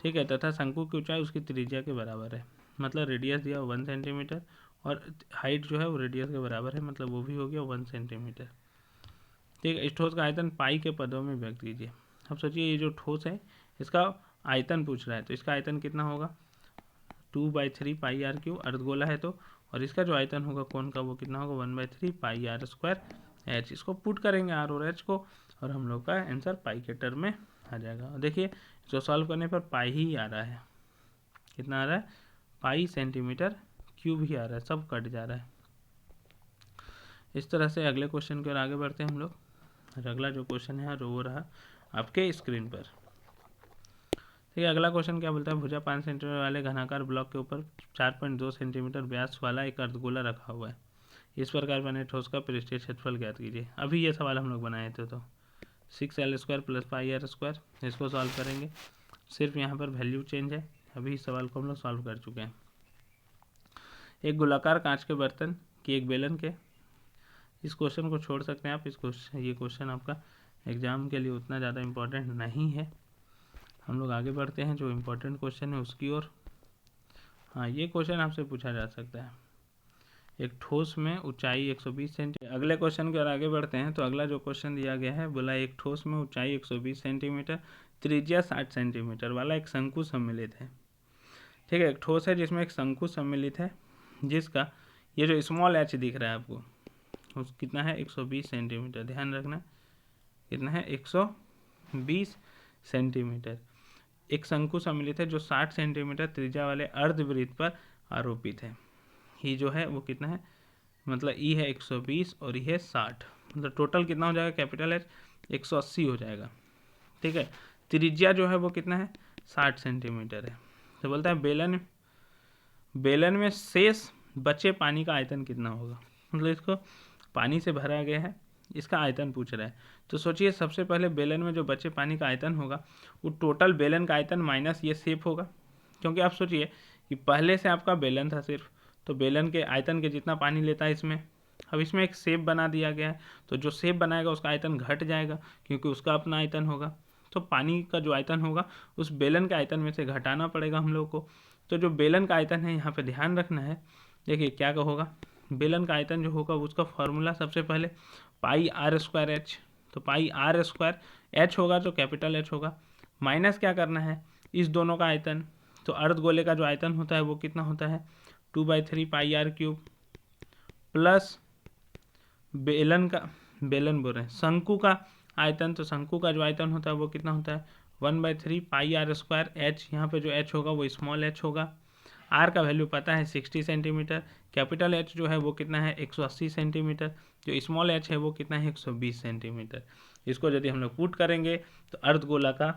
ठीक है, तथा शंकु की ऊंचाई उसकी त्रिज्या के बराबर है। मतलब रेडियस दिया 1 सेंटीमीटर और हाइट जो है वो रेडियस के बराबर है, मतलब वो भी हो गया 1 सेंटीमीटर, ठीक है। इस ठोस का आयतन पाई के पदों में व्यक्त कीजिए। अब सोचिए ये जो ठोस है इसका आयतन पूछ रहा है, तो इसका आयतन कितना होगा, 2/3 पाई आर क्यूब, अर्धगोला है तो, और इसका जो आयतन होगा कोण का वो कितना होगा, 1/3 पाई आर स्क्वायर एच। इसको पुट करेंगे आर और एच को, और हम लोग का आंसर पाई के टर्म में आ जाएगा। और देखिए इसको सॉल्व करने पर पाई ही आ रहा है, कितना आ रहा है, पाई सेंटीमीटर क्यूब ही आ रहा है, सब कट जा रहा है। इस तरह से अगले क्वेश्चन की ओर आगे बढ़ते हैं हम लोग। और अगला जो क्वेश्चन है वो रहा आपके स्क्रीन पर। ठीक है, अगला क्वेश्चन क्या बोलता है, भुजा 5 सेंटीमीटर वाले घनाकार ब्लॉक के ऊपर 4.2 सेंटीमीटर व्यास वाला एक अर्धगोला रखा हुआ है। इस प्रकार बने ठोस का पृष्ठीय क्षेत्रफल ज्ञात कीजिए। अभी ये सवाल हम लोग बनाए थे, तो 6l square plus pi are square, इसको सॉल्व करेंगे। सिर्फ यहाँ पर वैल्यू चेंज है, अभी इस सवाल को हम लोग सॉल्व कर चुके हैं। एक गोलाकार कांच के बर्तन की एक बेलन के, इस क्वेश्चन को छोड़ सकते हैं आप, ये क्वेश्चन आपका एग्जाम के लिए उतना ज़्यादा इम्पोर्टेंट नहीं है। हम लोग आगे बढ़ते हैं जो इम्पोर्टेंट क्वेश्चन है उसकी ओर। हाँ, ये क्वेश्चन आपसे पूछा जा सकता है, एक ठोस में ऊंचाई 120 सेंटीमीटर। अगले क्वेश्चन की ओर आगे बढ़ते हैं। तो अगला जो क्वेश्चन दिया गया है, बोला एक ठोस में ऊंचाई 120 सेंटीमीटर, त्रिज्या 60 सेंटीमीटर वाला एक शंकु सम्मिलित है। ठीक है, एक ठोस है जिसमें एक शंकु सम्मिलित है, जिसका ये जो स्मॉल एच दिख रहा है आपको, उस कितना है, 120 सेंटीमीटर। ध्यान रखना कितना है, 120 सेंटीमीटर। एक शंकु सम्मिलित है जो 60 सेंटीमीटर त्रिज्या वाले अर्धवृत्त पर आरोपित है। ही जो है वो कितना है, मतलब ई है 120 और ये है 60, मतलब टोटल कितना हो जाएगा, कैपिटल एच 180 हो जाएगा। ठीक है, त्रिज्या जो है वो कितना है, 60 सेंटीमीटर है। तो बोलता है बेलन में शेष बचे पानी का आयतन कितना होगा, मतलब इसको पानी से भरा गया है, इसका आयतन पूछ रहा है। तो सोचिए सबसे पहले बेलन में जो बचे पानी का आयतन होगा वो टोटल बेलन का आयतन माइनस ये शेप होगा, क्योंकि आप सोचिए कि पहले से आपका बेलन था सिर्फ, तो बेलन के आयतन के जितना पानी लेता है इसमें, अब इसमें एक शेप बना दिया गया है, तो जो शेप बनाएगा उसका आयतन घट जाएगा क्योंकि उसका अपना आयतन होगा। तो पानी का जो आयतन होगा उस बेलन के आयतन में से घटाना पड़ेगा हम लोग को। तो जो बेलन का आयतन है यहाँ पे ध्यान रखना है, देखिए क्या होगा, बेलन का आयतन जो होगा उसका फॉर्मूला सबसे पहले पाई आर स्क्वायर एच। तो पाई आर स्क्वायर एच होगा जो कैपिटल एच होगा, माइनस क्या करना है, इस दोनों का आयतन। तो अर्धगोले का जो आयतन होता है वो कितना होता है, 2/3 पाई आर क्यूब, प्लस बेलन बोल रहे हैं शंकु का आयतन। तो शंकु का जो आयतन होता है वो कितना होता है, 1/3 पाई आर स्क्वायर एच। यहाँ पे जो एच होगा वो स्मॉल एच होगा। आर का वैल्यू पता है 60 सेंटीमीटर, कैपिटल एच जो है वो कितना है 180 सेंटीमीटर, जो स्मॉल एच है वो कितना है 120 सेंटीमीटर। इसको यदि हम लोग पुट करेंगे तो अर्धगोला का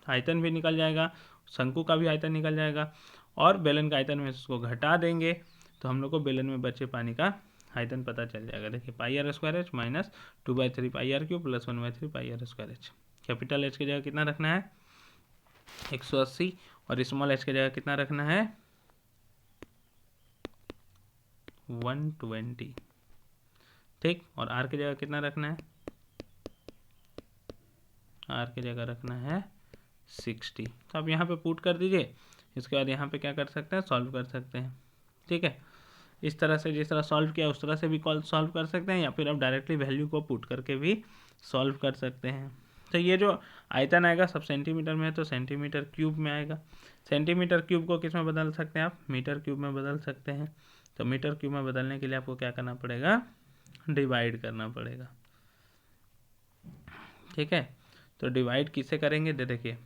आयतन भी निकल जाएगा, शंकु का भी आयतन निकल जाएगा, और बेलन का आयतन में इसको घटा देंगे तो हम लोग को बेलन में बचे पानी का आयतन पता चल जाएगा। देखिए pi are square h minus 2/3 pi r cube plus 1/3 pi are square h. Capital h की जगह कितना रखना है, 180, और स्मॉल h की जगह कितना रखना है 120, ठीक। और r की जगह कितना रखना है, r की जगह रखना है 60। तो आप यहाँ पे पुट कर दीजिए, इसके बाद यहाँ पे क्या कर सकते हैं, सॉल्व कर सकते हैं, ठीक है। इस तरह से जिस तरह सॉल्व किया उस तरह से भी सॉल्व कर सकते हैं, या फिर आप डायरेक्टली वैल्यू को पुट करके भी सॉल्व कर सकते हैं। तो ये जो आयतन आएगा सब सेंटीमीटर में है, तो सेंटीमीटर क्यूब में आएगा। सेंटीमीटर क्यूब को किस में बदल सकते हैं आप, मीटर क्यूब में बदल सकते हैं। तो मीटर क्यूब में बदलने के लिए आपको क्या करना पड़ेगा, डिवाइड करना पड़ेगा, ठीक है। तो डिवाइड किससे करेंगे, देखिए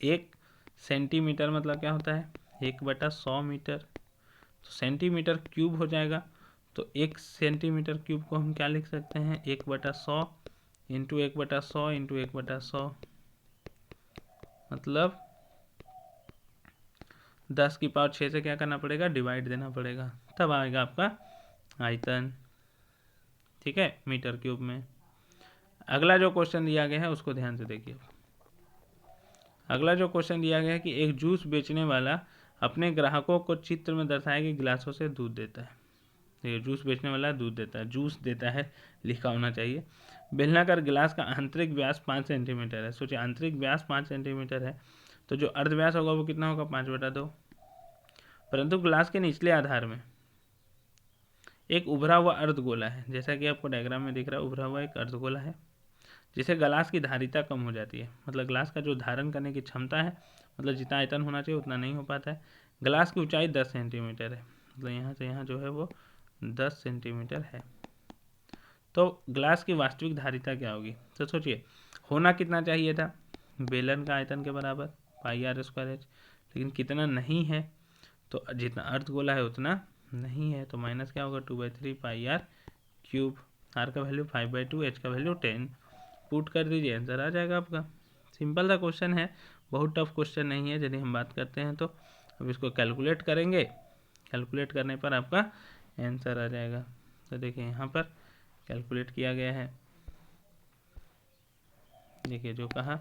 1 सेंटीमीटर मतलब क्या होता है 1/100 मीटर, तो सेंटीमीटर क्यूब हो जाएगा। तो 1 सेंटीमीटर क्यूब को हम क्या लिख सकते हैं 1/100 इंटू 1/100 इंटू 1/100, मतलब 10 की पावर 6 से क्या करना पड़ेगा, डिवाइड देना पड़ेगा, तब आएगा आपका आयतन, ठीक है, मीटर क्यूब में। अगला जो क्वेश्चन दिया गया है उसको ध्यान से देखिए। अगला जो क्वेश्चन दिया गया है कि एक जूस बेचने वाला अपने ग्राहकों को चित्र में दर्शाए गए गिलासों से दूध देता है। देखिए जूस बेचने वाला दूध देता है, जूस देता है लिखा होना चाहिए। बेलनाकार गिलास का आंतरिक व्यास 5 सेंटीमीटर है। सोचिए आंतरिक व्यास 5 सेंटीमीटर है, तो जो अर्धव्यास होगा वो कितना होगा 5/2। परंतु गिलास के निचले आधार में एक उभरा हुआ अर्धगोला है, जैसा कि आपको डायग्राम में दिख रहा है, उभरा हुआ एक अर्धगोला है जिसे ग्लास की धारिता कम हो जाती है। मतलब ग्लास का जो धारण करने की क्षमता है, मतलब जितना आयतन होना चाहिए उतना नहीं हो पाता है। ग्लास की ऊंचाई 10 सेंटीमीटर है, मतलब यहाँ से यहाँ जो है वो 10 सेंटीमीटर है। तो ग्लास की वास्तविक धारिता क्या होगी, तो सोचिए होना कितना चाहिए था, बेलन का आयतन के बराबर πr²h, लेकिन कितना नहीं है, तो जितना अर्धगोला है उतना नहीं है, तो माइनस क्या होगा 2/3 πr³। r का वैल्यू 5/2, h का वैल्यू 10, पुट कर दीजिए, आंसर आ जाएगा आपका। सिंपल सा क्वेश्चन है, बहुत टफ क्वेश्चन नहीं है। यदि हम बात करते हैं तो अब इसको कैलकुलेट करेंगे, कैलकुलेट करने पर आपका आंसर आ जाएगा। तो देखिए यहाँ पर कैलकुलेट किया गया है, देखिए जो कहा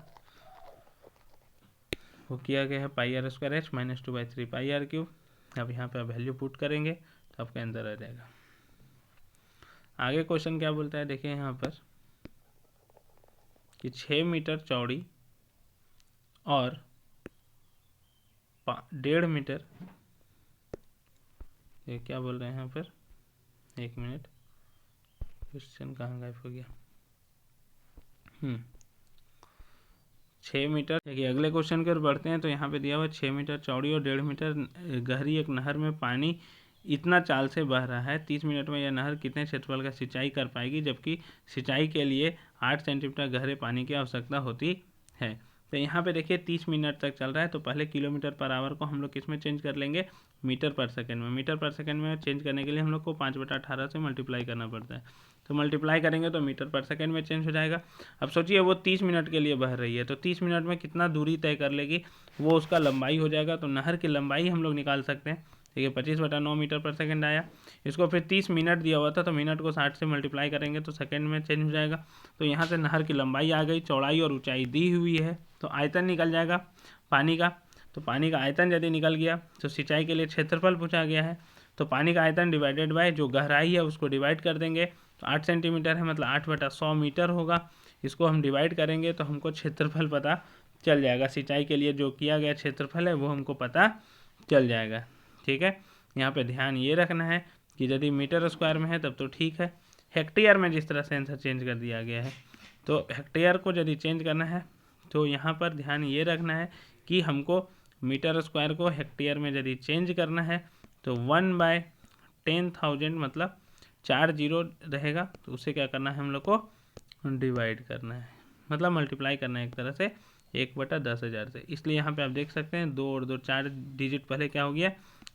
वो किया गया है πr² माइनस 2/3 πr³। अब यहाँ पे वैल्यू पुट करेंगे तो आपका आंसर आ जाएगा। आगे क्वेश्चन क्या बोलता है, देखिए यहाँ पर कि 6 मीटर चौड़ी और 1.5 मीटर, ये क्या बोल रहे हैं यहाँ पर, 1 मिनट, क्वेश्चन कहाँ गायब हो गया। 6 मीटर, देखिए अगले क्वेश्चन की ओर बढ़ते हैं। तो यहाँ पे दिया हुआ 6 मीटर चौड़ी और 1.5 मीटर गहरी एक नहर में पानी इतना चाल से बह रहा है, 30 मिनट में यह नहर कितने क्षेत्रफल का सिंचाई कर पाएगी, जबकि सिंचाई के लिए 8 सेंटीमीटर गहरे पानी की आवश्यकता होती है। तो यहाँ पे देखिए 30 मिनट तक चल रहा है, तो पहले किलोमीटर पर आवर को हम लोग किस में चेंज कर लेंगे, मीटर पर सेकंड में। मीटर पर सेकंड में चेंज करने के लिए हम लोग को 5/18 से मल्टीप्लाई करना पड़ता है, तो मल्टीप्लाई करेंगे तो मीटर पर सेकंड में चेंज हो जाएगा। अब सोचिए वो 30 मिनट के लिए बह रही है, तो 30 मिनट में कितना दूरी तय कर लेगी, वो उसका लंबाई हो जाएगा। तो नहर की लंबाई हम लोग निकाल सकते हैं, ठीक है, 25/9 मीटर पर सेकंड आया। इसको फिर 30 मिनट दिया हुआ था, तो मिनट को 60 से मल्टीप्लाई करेंगे तो सेकंड में चेंज हो जाएगा। तो यहाँ से नहर की लंबाई आ गई, चौड़ाई और ऊंचाई दी हुई है, तो आयतन निकल जाएगा पानी का। तो पानी का आयतन यदि निकल गया तो सिंचाई के लिए क्षेत्रफल पूछा गया है, तो पानी का आयतन डिवाइडेड बाय जो गहराई है उसको डिवाइड कर देंगे। तो 8 सेंटीमीटर है, मतलब 8/100 मीटर होगा। इसको हम डिवाइड करेंगे तो हमको क्षेत्रफल पता चल जाएगा, सिंचाई के लिए जो किया गया क्षेत्रफल है वो हमको पता चल जाएगा, ठीक है। यहाँ पे ध्यान ये रखना है कि यदि मीटर स्क्वायर में है तब तो ठीक है, हेक्टेयर में जिस तरह से आंसर चेंज कर दिया गया है, तो हेक्टेयर को यदि चेंज करना है तो यहाँ पर ध्यान ये रखना है कि हमको मीटर स्क्वायर को हेक्टेयर में यदि चेंज करना है तो 1/10,000 मतलब 4 जीरो रहेगा, तो उसे क्या करना है हम लोग को डिवाइड करना है, मतलब मल्टीप्लाई करना है एक तरह से 1/10,000 से। इसलिए यहाँ पे आप देख सकते हैं 2 और 2 4 डिजिट पहले क्या हो गया,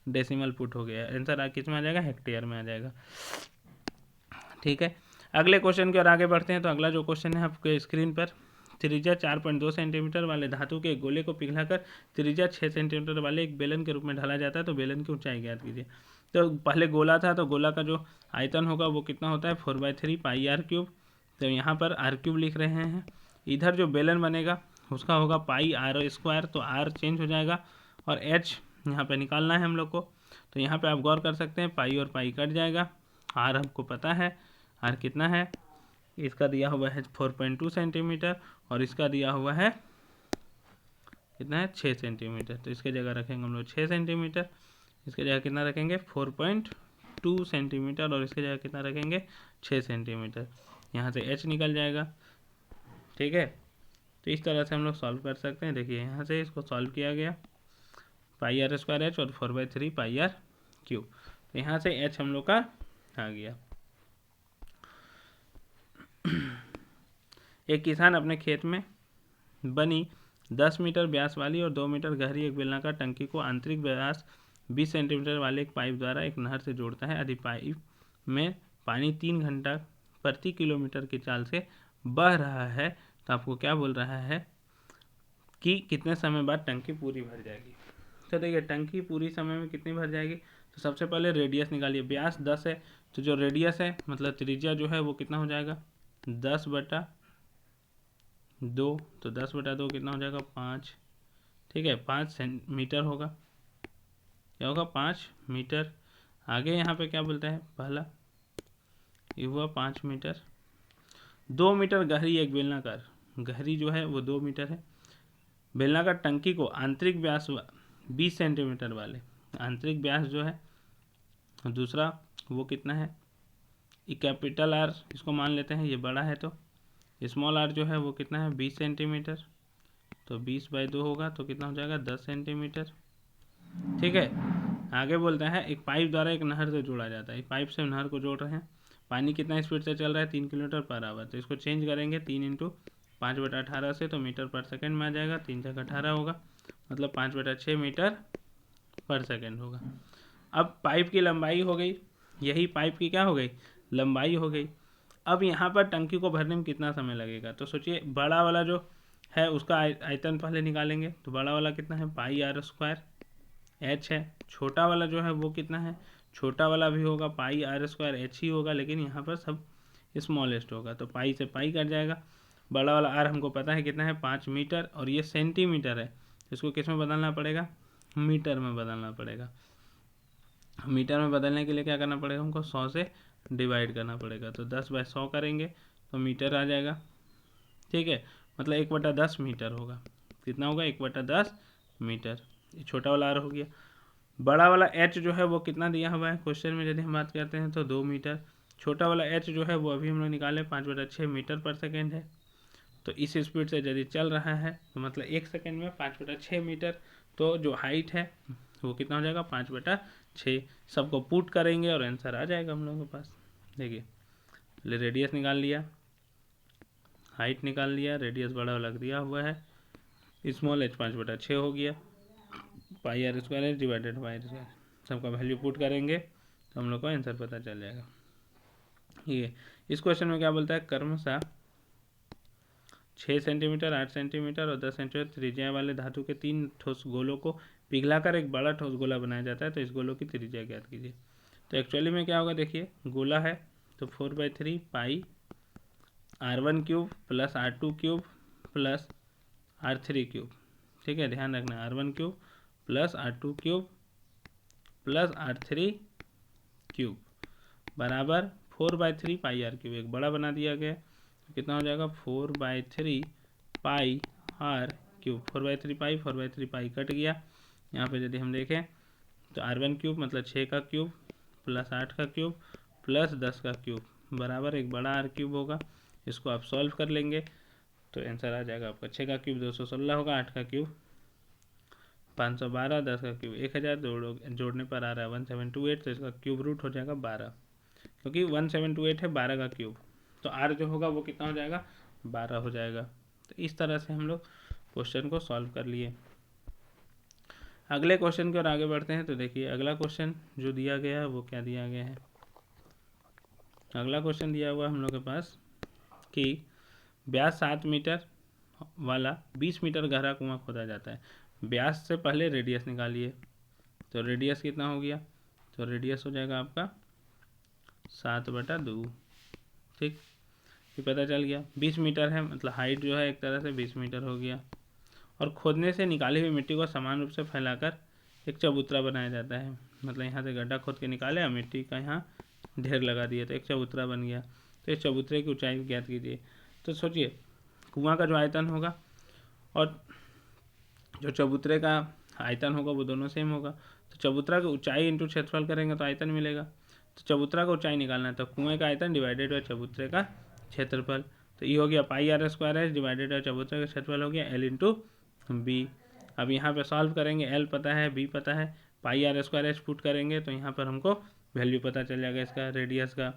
डेसिमल पुट हो गया, आंसर किस में आ जाएगा, हेक्टेयर में आ जाएगा, ठीक है। अगले क्वेश्चन की ओर आगे बढ़ते हैं। तो अगला जो क्वेश्चन है आपके स्क्रीन पर, त्रिज्या 4.2 सेंटीमीटर वाले धातु के एक गोले को पिघलाकर त्रिज्या 6 सेंटीमीटर वाले एक बेलन के रूप में ढाला जाता है, तो बेलन की ऊंचाई ज्ञात कीजिए। तो पहले गोला था, तो गोला का जो आयतन होगा वो कितना होता है 4/3 πr³। तो यहाँ पर r³ लिख रहे हैं। इधर जो बेलन बनेगा उसका होगा πr², तो r चेंज हो जाएगा और एच यहाँ पे निकालना है हम लोग को। तो यहाँ पे आप गौर कर सकते हैं, पाई और पाई कट जाएगा। आर हमको पता है, आर कितना है, इसका दिया हुआ है 4.2 सेंटीमीटर और इसका दिया हुआ है कितना है 6 सेंटीमीटर। तो इसके जगह रखेंगे हम लोग 6 सेंटीमीटर, इसके जगह कितना रखेंगे 4.2 सेंटीमीटर और इसके जगह कितना रखेंगे 6 सेंटीमीटर। यहाँ से एच निकल जाएगा। ठीक है, तो इस तरह से हम लोग सॉल्व कर सकते हैं। देखिए यहाँ से इसको सॉल्व किया गया, पाई आर स्क्वायर एच और 4/3 पाई आर क्यूब। तो यहाँ से एच हम लोग का आ गया। एक किसान अपने खेत में बनी 10 मीटर व्यास वाली और 2 मीटर गहरी एक बेलनाकार टंकी को आंतरिक व्यास 20 सेंटीमीटर वाले एक पाइप द्वारा एक नहर से जोड़ता है। यदि पाइप में पानी 3 घंटा प्रति किलोमीटर की चाल से बह रहा है तो आपको क्या बोल रहा है कि कितने समय बाद टंकी पूरी भर जाएगी। तो देखिए टंकी पूरी समय में कितनी भर जाएगी। तो सबसे पहले रेडियस निकालिए, व्यास 10 है तो जो रेडियस है मतलब त्रिज्या जो है वो कितना हो जाएगा 10/2। तो 10/2 कितना हो जाएगा 5। ठीक है, 5 मीटर होगा, क्या होगा 5 मीटर। आगे यहाँ पे क्या बोलता है, पहला ये हुआ 5 मीटर। 2 मीटर गहरी एक बेलनाकार, गहरी जो है वो 2 मीटर है, बेलनाकार टंकी को आंतरिक व्यास 20 सेंटीमीटर वाले, आंतरिक व्यास जो है दूसरा वो कितना है, ये कैपिटल आर इसको मान लेते हैं, ये बड़ा है तो स्मॉल आर जो है वो कितना है 20 सेंटीमीटर। तो 20/2 होगा तो कितना हो जाएगा 10 सेंटीमीटर। ठीक है, आगे बोलता है एक पाइप द्वारा एक नहर से जोड़ा जाता है। पाइप से नहर को जोड़ रहे हैं, पानी कितना स्पीड से चल रहा है 3 किलोमीटर पर आवर। तो इसको चेंज करेंगे 3 × 5/18 से, तो मीटर पर सेकंड में आ जाएगा। 3 × 18 होगा मतलब 5/6 मीटर पर सेकंड होगा। अब पाइप की लंबाई हो गई, यही पाइप की क्या हो गई लंबाई हो गई। अब यहाँ पर टंकी को भरने में कितना समय लगेगा। तो सोचिए बड़ा वाला जो है उसका आयतन पहले निकालेंगे। तो बड़ा वाला कितना है पाई आर स्क्वायर एच है, छोटा वाला जो है वो कितना है, छोटा वाला भी होगा पाई आर स्क्वायर एच ही होगा, लेकिन यहाँ पर सब स्मॉलेस्ट होगा तो पाई से पाई कट जाएगा। बड़ा वाला आर हमको पता है कितना है 5 मीटर और ये सेंटीमीटर है, इसको किस में बदलना पड़ेगा मीटर में बदलना पड़ेगा। मीटर में बदलने के लिए क्या करना पड़ेगा हमको 100 से डिवाइड करना पड़ेगा। तो 10/100 करेंगे तो मीटर आ जाएगा। ठीक है, मतलब 1/10 मीटर होगा। कितना होगा 1/10 मीटर। ये छोटा वाला आर हो गया। बड़ा वाला एच जो है वो कितना दिया हुआ है क्वेश्चन में, यदि हम बात करते हैं तो 2 मीटर। छोटा वाला एच जो है वो अभी हम लोग निकाले 5/6 मीटर पर सेकेंड है। तो इस स्पीड से यदि चल रहा है तो मतलब 1 सेकेंड में 5/6 मीटर। तो जो हाइट है वो कितना हो जाएगा 5/6। सबको पुट करेंगे और आंसर आ जाएगा हम लोगों के पास। देखिए रेडियस निकाल लिया, हाइट निकाल लिया, रेडियस बड़ा वाला दिया हुआ है, स्मॉल एच 5/6 हो गया, pi are square h divided by r square. सबका वैल्यू पुट करेंगे तो हम लोग को आंसर पता चल जाएगा। ये इस क्वेश्चन में क्या बोलता है, क्रमशः 6 सेंटीमीटर 8 सेंटीमीटर और 10 सेंटीमीटर त्रिज्या वाले धातु के 3 ठोस गोलों को पिघलाकर एक बड़ा ठोस गोला बनाया जाता है। तो इस गोलों की त्रिज्या ज्ञात कीजिए। तो एक्चुअली में क्या होगा, देखिए गोला है तो 4/3 पाई R1 cube plus R2 cube plus R3 cube. ठीक है, ध्यान रखना R1 cube plus R2 cube plus R3 cube बराबर 4/3 पाई आर क्यूब। एक बड़ा बना दिया गया तो कितना हो जाएगा 4/3 pi r cube. 4/3 pi 4/3 pi cut गया। यहाँ पे यदि हम देखें तो R1 क्यूब मतलब 6 का क्यूब प्लस 8 का क्यूब प्लस 10 का क्यूब बराबर एक बड़ा आर क्यूब होगा। इसको आप सॉल्व कर लेंगे तो आंसर आ जाएगा आपका 6 का क्यूब 216 होगा, 8 का क्यूब 512, 10 का क्यूब 1000, जोड़ने पर आ रहा है 1728। तो इसका क्यूब रूट हो जाएगा 12, क्योंकि 1728 है 12 का क्यूब। तो आर जो होगा वो कितना हो जाएगा 12 हो जाएगा। तो इस तरह से हम लोग क्वेश्चन को सॉल्व कर लिए। अगले क्वेश्चन की ओर आगे बढ़ते हैं। तो देखिए अगला क्वेश्चन जो दिया गया है वो क्या दिया गया है। अगला क्वेश्चन दिया हुआ हम लोग के पास कि व्यास 7 मीटर वाला 20 मीटर गहरा कुआं खोदा जाता है। व्यास से पहले रेडियस निकालिए। तो रेडियस कितना हो गया, तो रेडियस हो जाएगा आपका 7/2। ठीक, ये पता चल गया। 20 मीटर है मतलब हाइट जो है एक तरह से 20 मीटर हो गया। और खोदने से निकाली हुई मिट्टी को समान रूप से फैलाकर एक चबूतरा बनाया जाता है। मतलब यहाँ से गड्ढा खोद के निकाले और मिट्टी का यहाँ ढेर लगा दिया तो एक चबूतरा बन गया। तो इस चबूतरे की ऊंचाई ज्ञात कीजिए। तो सोचिए, कुआं का जो आयतन होगा और जो चबूतरे का आयतन होगा वो दोनों सेम होगा। तो चबूतरा की ऊंचाई इंटू क्षेत्रफल करेंगे तो आयतन मिलेगा। तो चबूतरा का ऊंचाई निकालना है तो कुएं का आयतन डिवाइडेड बाय चबूतरे का क्षेत्रफल। तो ये हो गया pi are square h divided by चबूतरे का क्षेत्रफल हो गया एल इंटू बी। अब यहाँ पे सॉल्व करेंगे, एल पता है, बी पता है, पाई आर स्क्वायर एच पुट करेंगे तो यहाँ पर हमको वैल्यू पता चल जाएगा इसका रेडियस का।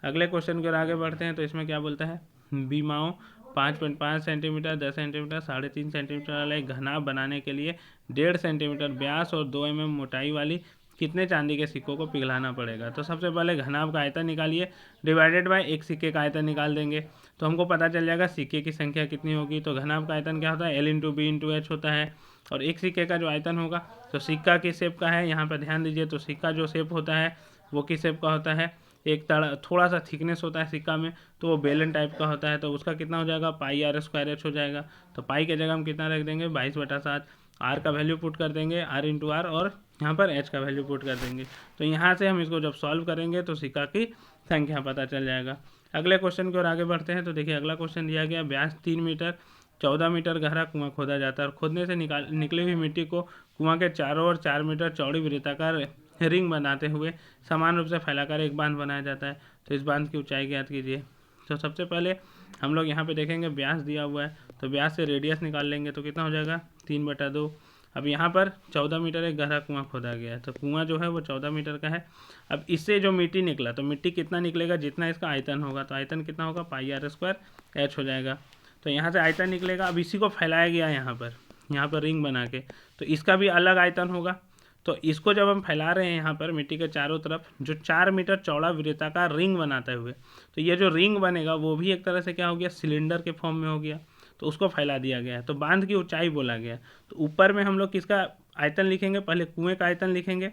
अगले क्वेश्चन की ओर आगे बढ़ते हैं। तो इसमें क्या बोलता है, बीमाओं 5.5 सेंटीमीटर, 10 सेंटीमीटर, 3.5 सेंटीमीटर वाला एक घनाभ बनाने के लिए 1.5 सेंटीमीटर व्यास और 2 mm मोटाई वाली कितने चांदी के सिक्कों को पिघलाना पड़ेगा। तो सबसे पहले घनाभ का आयतन निकालिए, डिवाइडेड बाय एक सिक्के का आयतन निकाल देंगे तो हमको पता चल जाएगा सिक्के की संख्या कितनी होगी। तो घनाभ का आयतन क्या होता है, L into B into H होता है। और एक सिक्के का जो आयतन होगा तो सिक्का किस शेप का है, यहाँ पर ध्यान दीजिए। तो सिक्का जो शेप होता है वो किस शेप का होता है, एक थोड़ा सा थिकनेस होता है सिक्का में, तो वो बेलन टाइप का होता है। तो उसका कितना हो जाएगा, पाई आर स्क्वायर एच हो जाएगा। तो पाई के जगह हम कितना रख देंगे, 22/7। आर का वैल्यू पुट कर देंगे, आर इंटू आर, और यहाँ पर एच का वैल्यू पुट कर देंगे। तो यहाँ से हम इसको जब सॉल्व करेंगे तो सिक्का की संख्या पता चल जाएगा। अगले क्वेश्चन की ओर आगे बढ़ते हैं। तो देखिए अगला क्वेश्चन दिया गया, व्यास 3 मीटर 14 मीटर गहरा कुआं खोदा जाता है और खोदने से निकली हुई मिट्टी को कुआं के चारों ओर 4 मीटर चौड़ी वृत्ताकार रिंग बनाते हुए समान रूप से फैलाकर एक बांध बनाया जाता है। तो इस बांध की ऊंचाई ज्ञात कीजिए। तो सबसे पहले हम लोग यहाँ पे देखेंगे व्यास दिया हुआ है तो व्यास से रेडियस निकाल लेंगे तो कितना हो जाएगा, 3/2। अब यहाँ पर 14 मीटर एक गहरा कुआं खोदा गया है तो कुआं जो है वो 14 मीटर का है। अब इससे जो मिट्टी निकला तो मिट्टी कितना निकलेगा, जितना इसका आयतन होगा। तो आयतन कितना होगा, पाई आर स्क्वायर एच हो जाएगा। तो यहाँ से आयतन निकलेगा। अब इसी को फैलाया गया यहाँ पर रिंग बना के, तो इसका भी अलग आयतन होगा। तो इसको जब हम फैला रहे हैं यहाँ पर मिट्टी के चारों तरफ जो 4 मीटर चौड़ा वृत्ताकार रिंग बनाते हुए, तो ये जो रिंग बनेगा वो भी एक तरह से क्या हो गया, सिलेंडर के फॉर्म में हो गया। तो उसको फैला दिया गया है। तो बांध की ऊंचाई बोला गया। तो ऊपर में हम लोग किसका आयतन लिखेंगे, पहले कुएं का आयतन लिखेंगे।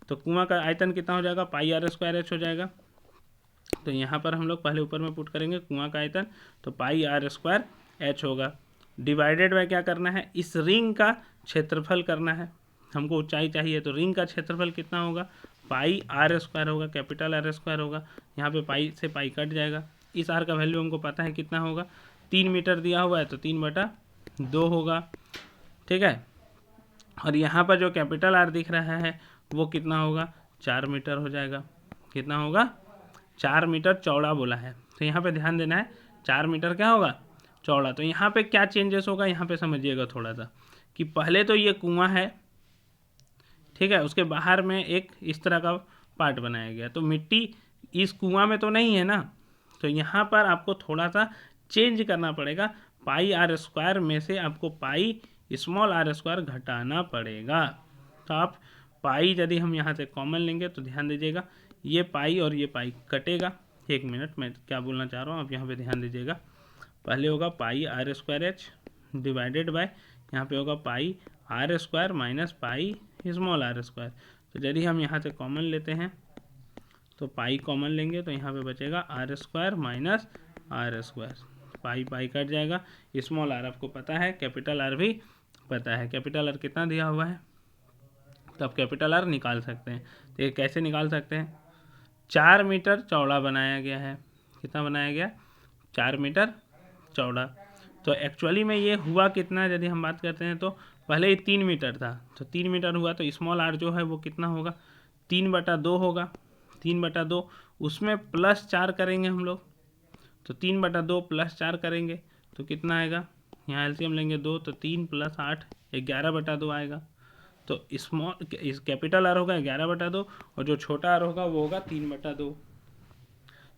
तो कुआं का आयतन कितना हो जाएगा, पाई आर स्क्वायर एच हो जाएगा। तो यहाँ पर हम लोग पहले ऊपर में पुट करेंगे कुआं का आयतन, तो पाई आर स्क्वायर एच होगा। डिवाइडेड बाय क्या करना है, इस रिंग का क्षेत्रफल करना है। हमको ऊंचाई चाहिए तो रिंग का क्षेत्रफल कितना होगा, पाई आर स्क्वायर होगा, कैपिटल आर स्क्वायर होगा। यहाँ पे पाई से पाई कट जाएगा। इस आर का वैल्यू हमको पता है कितना होगा, 3 मीटर दिया हुआ है तो 3/2 होगा। ठीक है। और यहाँ पर जो कैपिटल आर दिख रहा है वो कितना होगा, 4 मीटर हो जाएगा। कितना होगा, 4 मीटर चौड़ा बोला है। तो यहाँ पे ध्यान देना है, 4 मीटर क्या होगा, चौड़ा। तो यहाँ पे क्या चेंजेस होगा, यहाँ पे समझिएगा थोड़ा सा कि पहले तो ये कुआं है, ठीक है, उसके बाहर में एक इस तरह का पार्ट बनाया गया। तो मिट्टी इस कुआं में तो नहीं है ना, तो यहाँ पर आपको थोड़ा सा चेंज करना पड़ेगा। पाई आर स्क्वायर में से आपको पाई स्मॉल आर स्क्वायर घटाना पड़ेगा। तो आप पाई यदि हम यहाँ से कॉमन लेंगे तो ध्यान दीजिएगा, ये पाई और ये पाई कटेगा। एक मिनट, मैं क्या बोलना चाह रहा हूँ आप यहाँ पे ध्यान दीजिएगा। पहले होगा pi are square h divided by, यहाँ पे होगा pi are square minus pi small r square. तो यदि हम यहाँ से कॉमन लेते हैं तो पाई कॉमन लेंगे तो यहाँ पे बचेगा R square minus R square. Pi pi cut जाएगा। स्मॉल आर आपको पता है, कैपिटल आर भी पता है। कैपिटल आर कितना दिया हुआ है, तो आप कैपिटल आर निकाल सकते हैं। तो ये कैसे निकाल सकते हैं, 4 मीटर चौड़ा बनाया गया है। कितना बनाया गया, 4 मीटर चौड़ा। तो एक्चुअली में ये हुआ कितना, यदि हम बात करते हैं तो पहले ये 3 मीटर था, तो 3 मीटर हुआ तो स्मॉल आर जो है वो कितना होगा, 3/2 होगा। 3/2 उसमें +4 करेंगे हम लोग, तो 3/2 +4 करेंगे तो कितना आएगा, यहाँ एलसीएम लेंगे 2 तो 3 + 8 11/2 आएगा। तो स्मॉल इस कैपिटल आर होगा 11/2 और जो छोटा आर होगा वो होगा 3/2।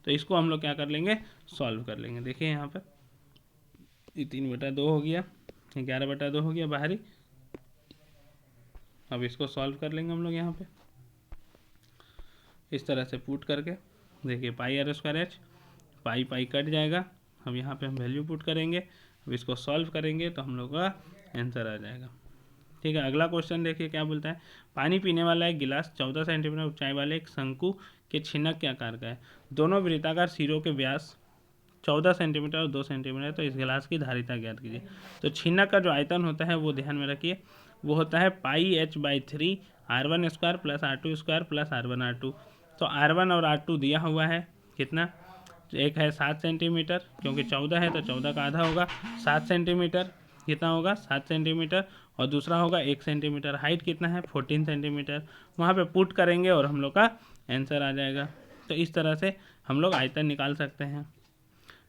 तो इसको हम लोग क्या कर लेंगे, सॉल्व कर लेंगे। देखिए यहाँ पर ये 3/2 हो गया, 11/2 हो गया बाहरी। अब इसको सॉल्व कर लेंगे हम लोग यहाँ पे इस तरह से पुट करके। देखिए pi are square h, pi pi cut जाएगा। अब यहाँ पे हम वैल्यू पुट करेंगे। अब इसको सॉल्व करेंगे तो हम लोग का आंसर आ जाएगा। ठीक है। अगला क्वेश्चन देखिए क्या बोलता है, पानी पीने वाला एक गिलास 14 सेंटीमीटर ऊंचाई वाले एक शंकु के छिनक के आकार का है। दोनों वृत्ताकार सिरों के व्यास 14 सेंटीमीटर और 2 सेंटीमीटर। तो इस गिलास की धारिता ज्ञात कीजिए। तो छिन्नक का जो आयतन होता है वो ध्यान में रखिए, वो होता है πh/3 R1² plus R2² plus R1R2। तो R1 और R2 दिया हुआ है कितना, एक है 7 सेंटीमीटर, क्योंकि 14 है तो 14 का आधा होगा 7 सेंटीमीटर, कितना होगा 7 सेंटीमीटर, और दूसरा होगा 1 सेंटीमीटर। हाइट कितना है 14 सेंटीमीटर। वहाँ पे पुट करेंगे और हम लोग का आंसर आ जाएगा। तो इस तरह से हम लोग आयतन निकाल सकते हैं।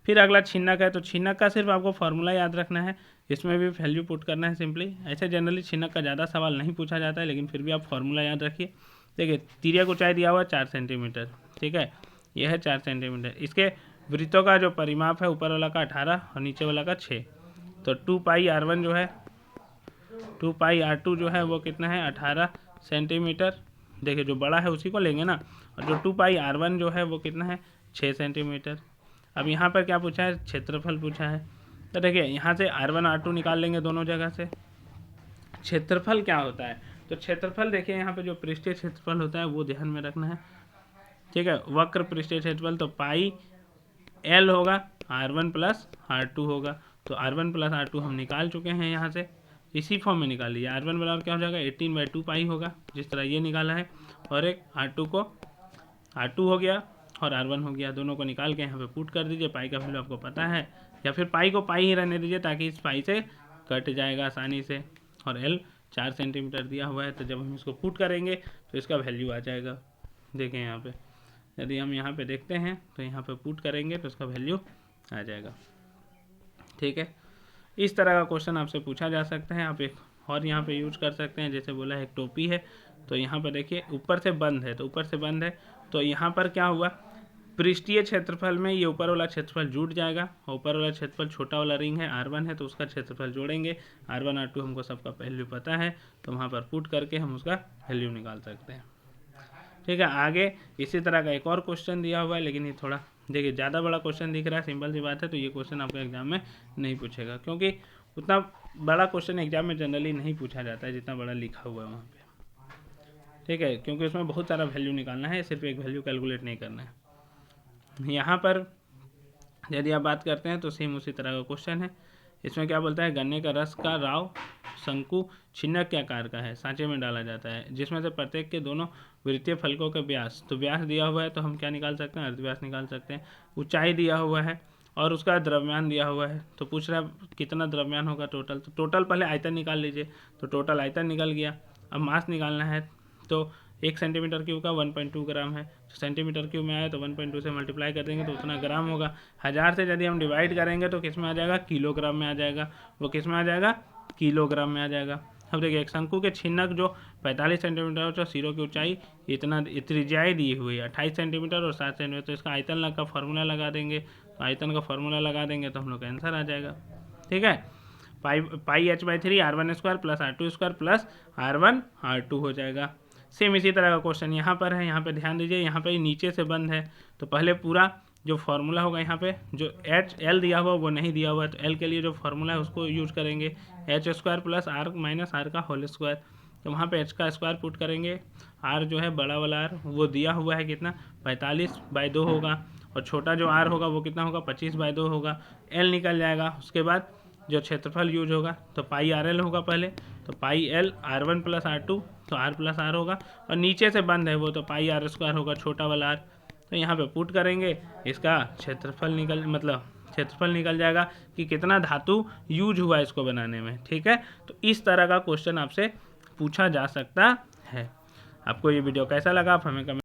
फिर अगला छिन्नक है। तो छिन्नक का सिर्फ आपको फार्मूला याद रखना है, इसमें भी वैल्यू पुट करना है सिंपली। ऐसे जनरली छिन्नक का ज़्यादा सवाल नहीं पूछा जाता है, लेकिन फिर भी आप फार्मूला याद रखिए। देखिए तिर्यक ऊंचाई दिया हुआ 4 सेंटीमीटर, ठीक है, यह है 4 सेंटीमीटर। इसके वृत्तों का जो परिमाप है ऊपर वाला का 18 और नीचे वाला का 6। तो 2πr1 जो है 2πr2 जो है वो कितना है 18 सेंटीमीटर। देखिए जो बड़ा है उसी को लेंगे ना, और जो 2πr1 जो है वो कितना है 6 सेंटीमीटर। अब यहाँ पर क्या पूछा है, क्षेत्रफल पूछा है। तो देखिए यहाँ से R1 R2 निकाल लेंगे दोनों जगह से। क्षेत्रफल क्या होता है, तो क्षेत्रफल देखिए यहाँ पे जो पृष्ठीय क्षेत्रफल होता है वो ध्यान में रखना है, ठीक है। वक्र पृष्ठीय क्षेत्रफल तो πl होगा, R1 प्लस R2 होगा। तो R1 प्लस R2 हम निकाल चुके हैं यहाँ से, इसी फॉर्म में निकाल लिया। R1 बराबर क्या हो जाएगा 18/2 होगा, जिस तरह ये निकाला है, और एक R2 को R2 हो गया और R1 हो गया। दोनों को निकाल के यहाँ पे पुट कर दीजिए। पाई का वैल्यू आपको पता है, या फिर पाई को पाई ही रहने दीजिए ताकि इस पाई से कट जाएगा आसानी से। और L 4 सेंटीमीटर दिया हुआ है, तो जब हम इसको पुट करेंगे तो इसका वैल्यू आ जाएगा। देखें यहाँ पे, यदि हम यहाँ पे देखते हैं तो यहाँ पे पुट करेंगे तो इसका वैल्यू आ जाएगा, ठीक है। इस तरह का क्वेश्चन आपसे पूछा जा सकता है। आप एक और यहाँ पे यूज कर सकते हैं, जैसे बोला है एक टोपी है, तो यहाँ पर देखिए ऊपर से बंद है, तो ऊपर से बंद है, तो यहाँ पर क्या हुआ, पृष्ठीय क्षेत्रफल में ये ऊपर वाला क्षेत्रफल जुड़ जाएगा। ऊपर वाला क्षेत्रफल छोटा वाला रिंग है R1 है, तो उसका क्षेत्रफल जोड़ेंगे। R1 R2 हमको सबका वैल्यू पता है, तो वहाँ पर पुट करके हम उसका वैल्यू निकाल सकते हैं, ठीक है। आगे इसी तरह का एक और क्वेश्चन दिया हुआ है, लेकिन ये थोड़ा देखिए ज़्यादा बड़ा क्वेश्चन दिख रहा है, सिंपल सी बात है। तो ये क्वेश्चन आपको एग्जाम में नहीं पूछेगा, क्योंकि उतना बड़ा क्वेश्चन एग्जाम में जनरली नहीं पूछा जाता है जितना बड़ा लिखा हुआ है वहाँ पे, ठीक है, क्योंकि उसमें बहुत सारा वैल्यू निकालना है, सिर्फ एक वैल्यू कैलकुलेट नहीं करना है। यहाँ पर यदि आप बात करते हैं तो सेम उसी तरह का क्वेश्चन है। इसमें क्या बोलता है, गन्ने का रस का राव शंकु छिन्नक के आकार का है, सांचे में डाला जाता है, जिसमें से प्रत्येक के दोनों वृत्तीय फलकों का व्यास, तो व्यास दिया हुआ है तो हम क्या निकाल सकते हैं, अर्धव्यास निकाल सकते हैं। ऊंचाई दिया हुआ है और उसका द्रव्यमान दिया हुआ है, तो पूछ रहा है कितना द्रव्यमान होगा टोटल। तो टोटल पहले आयतन निकाल लीजिए, तो टोटल आयतन निकल गया। अब मास निकालना है, तो 1 सेंटीमीटर क्यूब का 1.2 ग्राम है, सेंटीमीटर क्यूब में आया तो 1.2 से मल्टीप्लाई कर देंगे तो उतना ग्राम होगा। 1000 से यदि हम डिवाइड करेंगे तो किस में आ जाएगा, किलोग्राम में आ जाएगा। वो किस में आ जाएगा, किलोग्राम में आ जाएगा। अब देखिए एक शंकु के छिन्नक जो 45 सेंटीमीटर और सिरों की ऊंचाई इतना त्रिज्याएं दी हुई है 28 सेंटीमीटर और 7 सेंटीमीटर, तो इसका आयतन का फार्मूला लगा देंगे। तो आयतन का फार्मूला लगा देंगे तो हम लोग का आंसर आ जाएगा, ठीक है। πh/3 R1² plus R2² plus R1 R2 हो जाएगा। सेम इसी तरह का क्वेश्चन यहाँ पर है। यहाँ पे ध्यान दीजिए, यहाँ पे नीचे से बंद है, तो पहले पूरा जो फार्मूला होगा यहाँ पे जो L दिया हुआ वो नहीं दिया हुआ है, तो L के लिए जो फार्मूला है उसको यूज करेंगे, h² plus R minus R का होल स्क्वायर। तो वहाँ पे h का स्क्वायर पुट करेंगे। R जो है बड़ा वाला R वो दिया हुआ है कितना 45/2 होगा, और छोटा जो R होगा वो कितना होगा 25/2 होगा। L निकल जाएगा। उसके बाद जो क्षेत्रफल यूज होगा तो πRL होगा पहले, तो πL R1 प्लस R2, तो R प्लस R होगा, और नीचे से बंद है वो तो πR² होगा छोटा वाला R। तो यहाँ पे पुट करेंगे, इसका क्षेत्रफल निकल जाएगा कि कितना धातु यूज हुआ इसको बनाने में, ठीक है। तो इस तरह का क्वेश्चन आपसे पूछा जा सकता है। आपको ये वीडियो कैसा लगा आप हमें कमेंट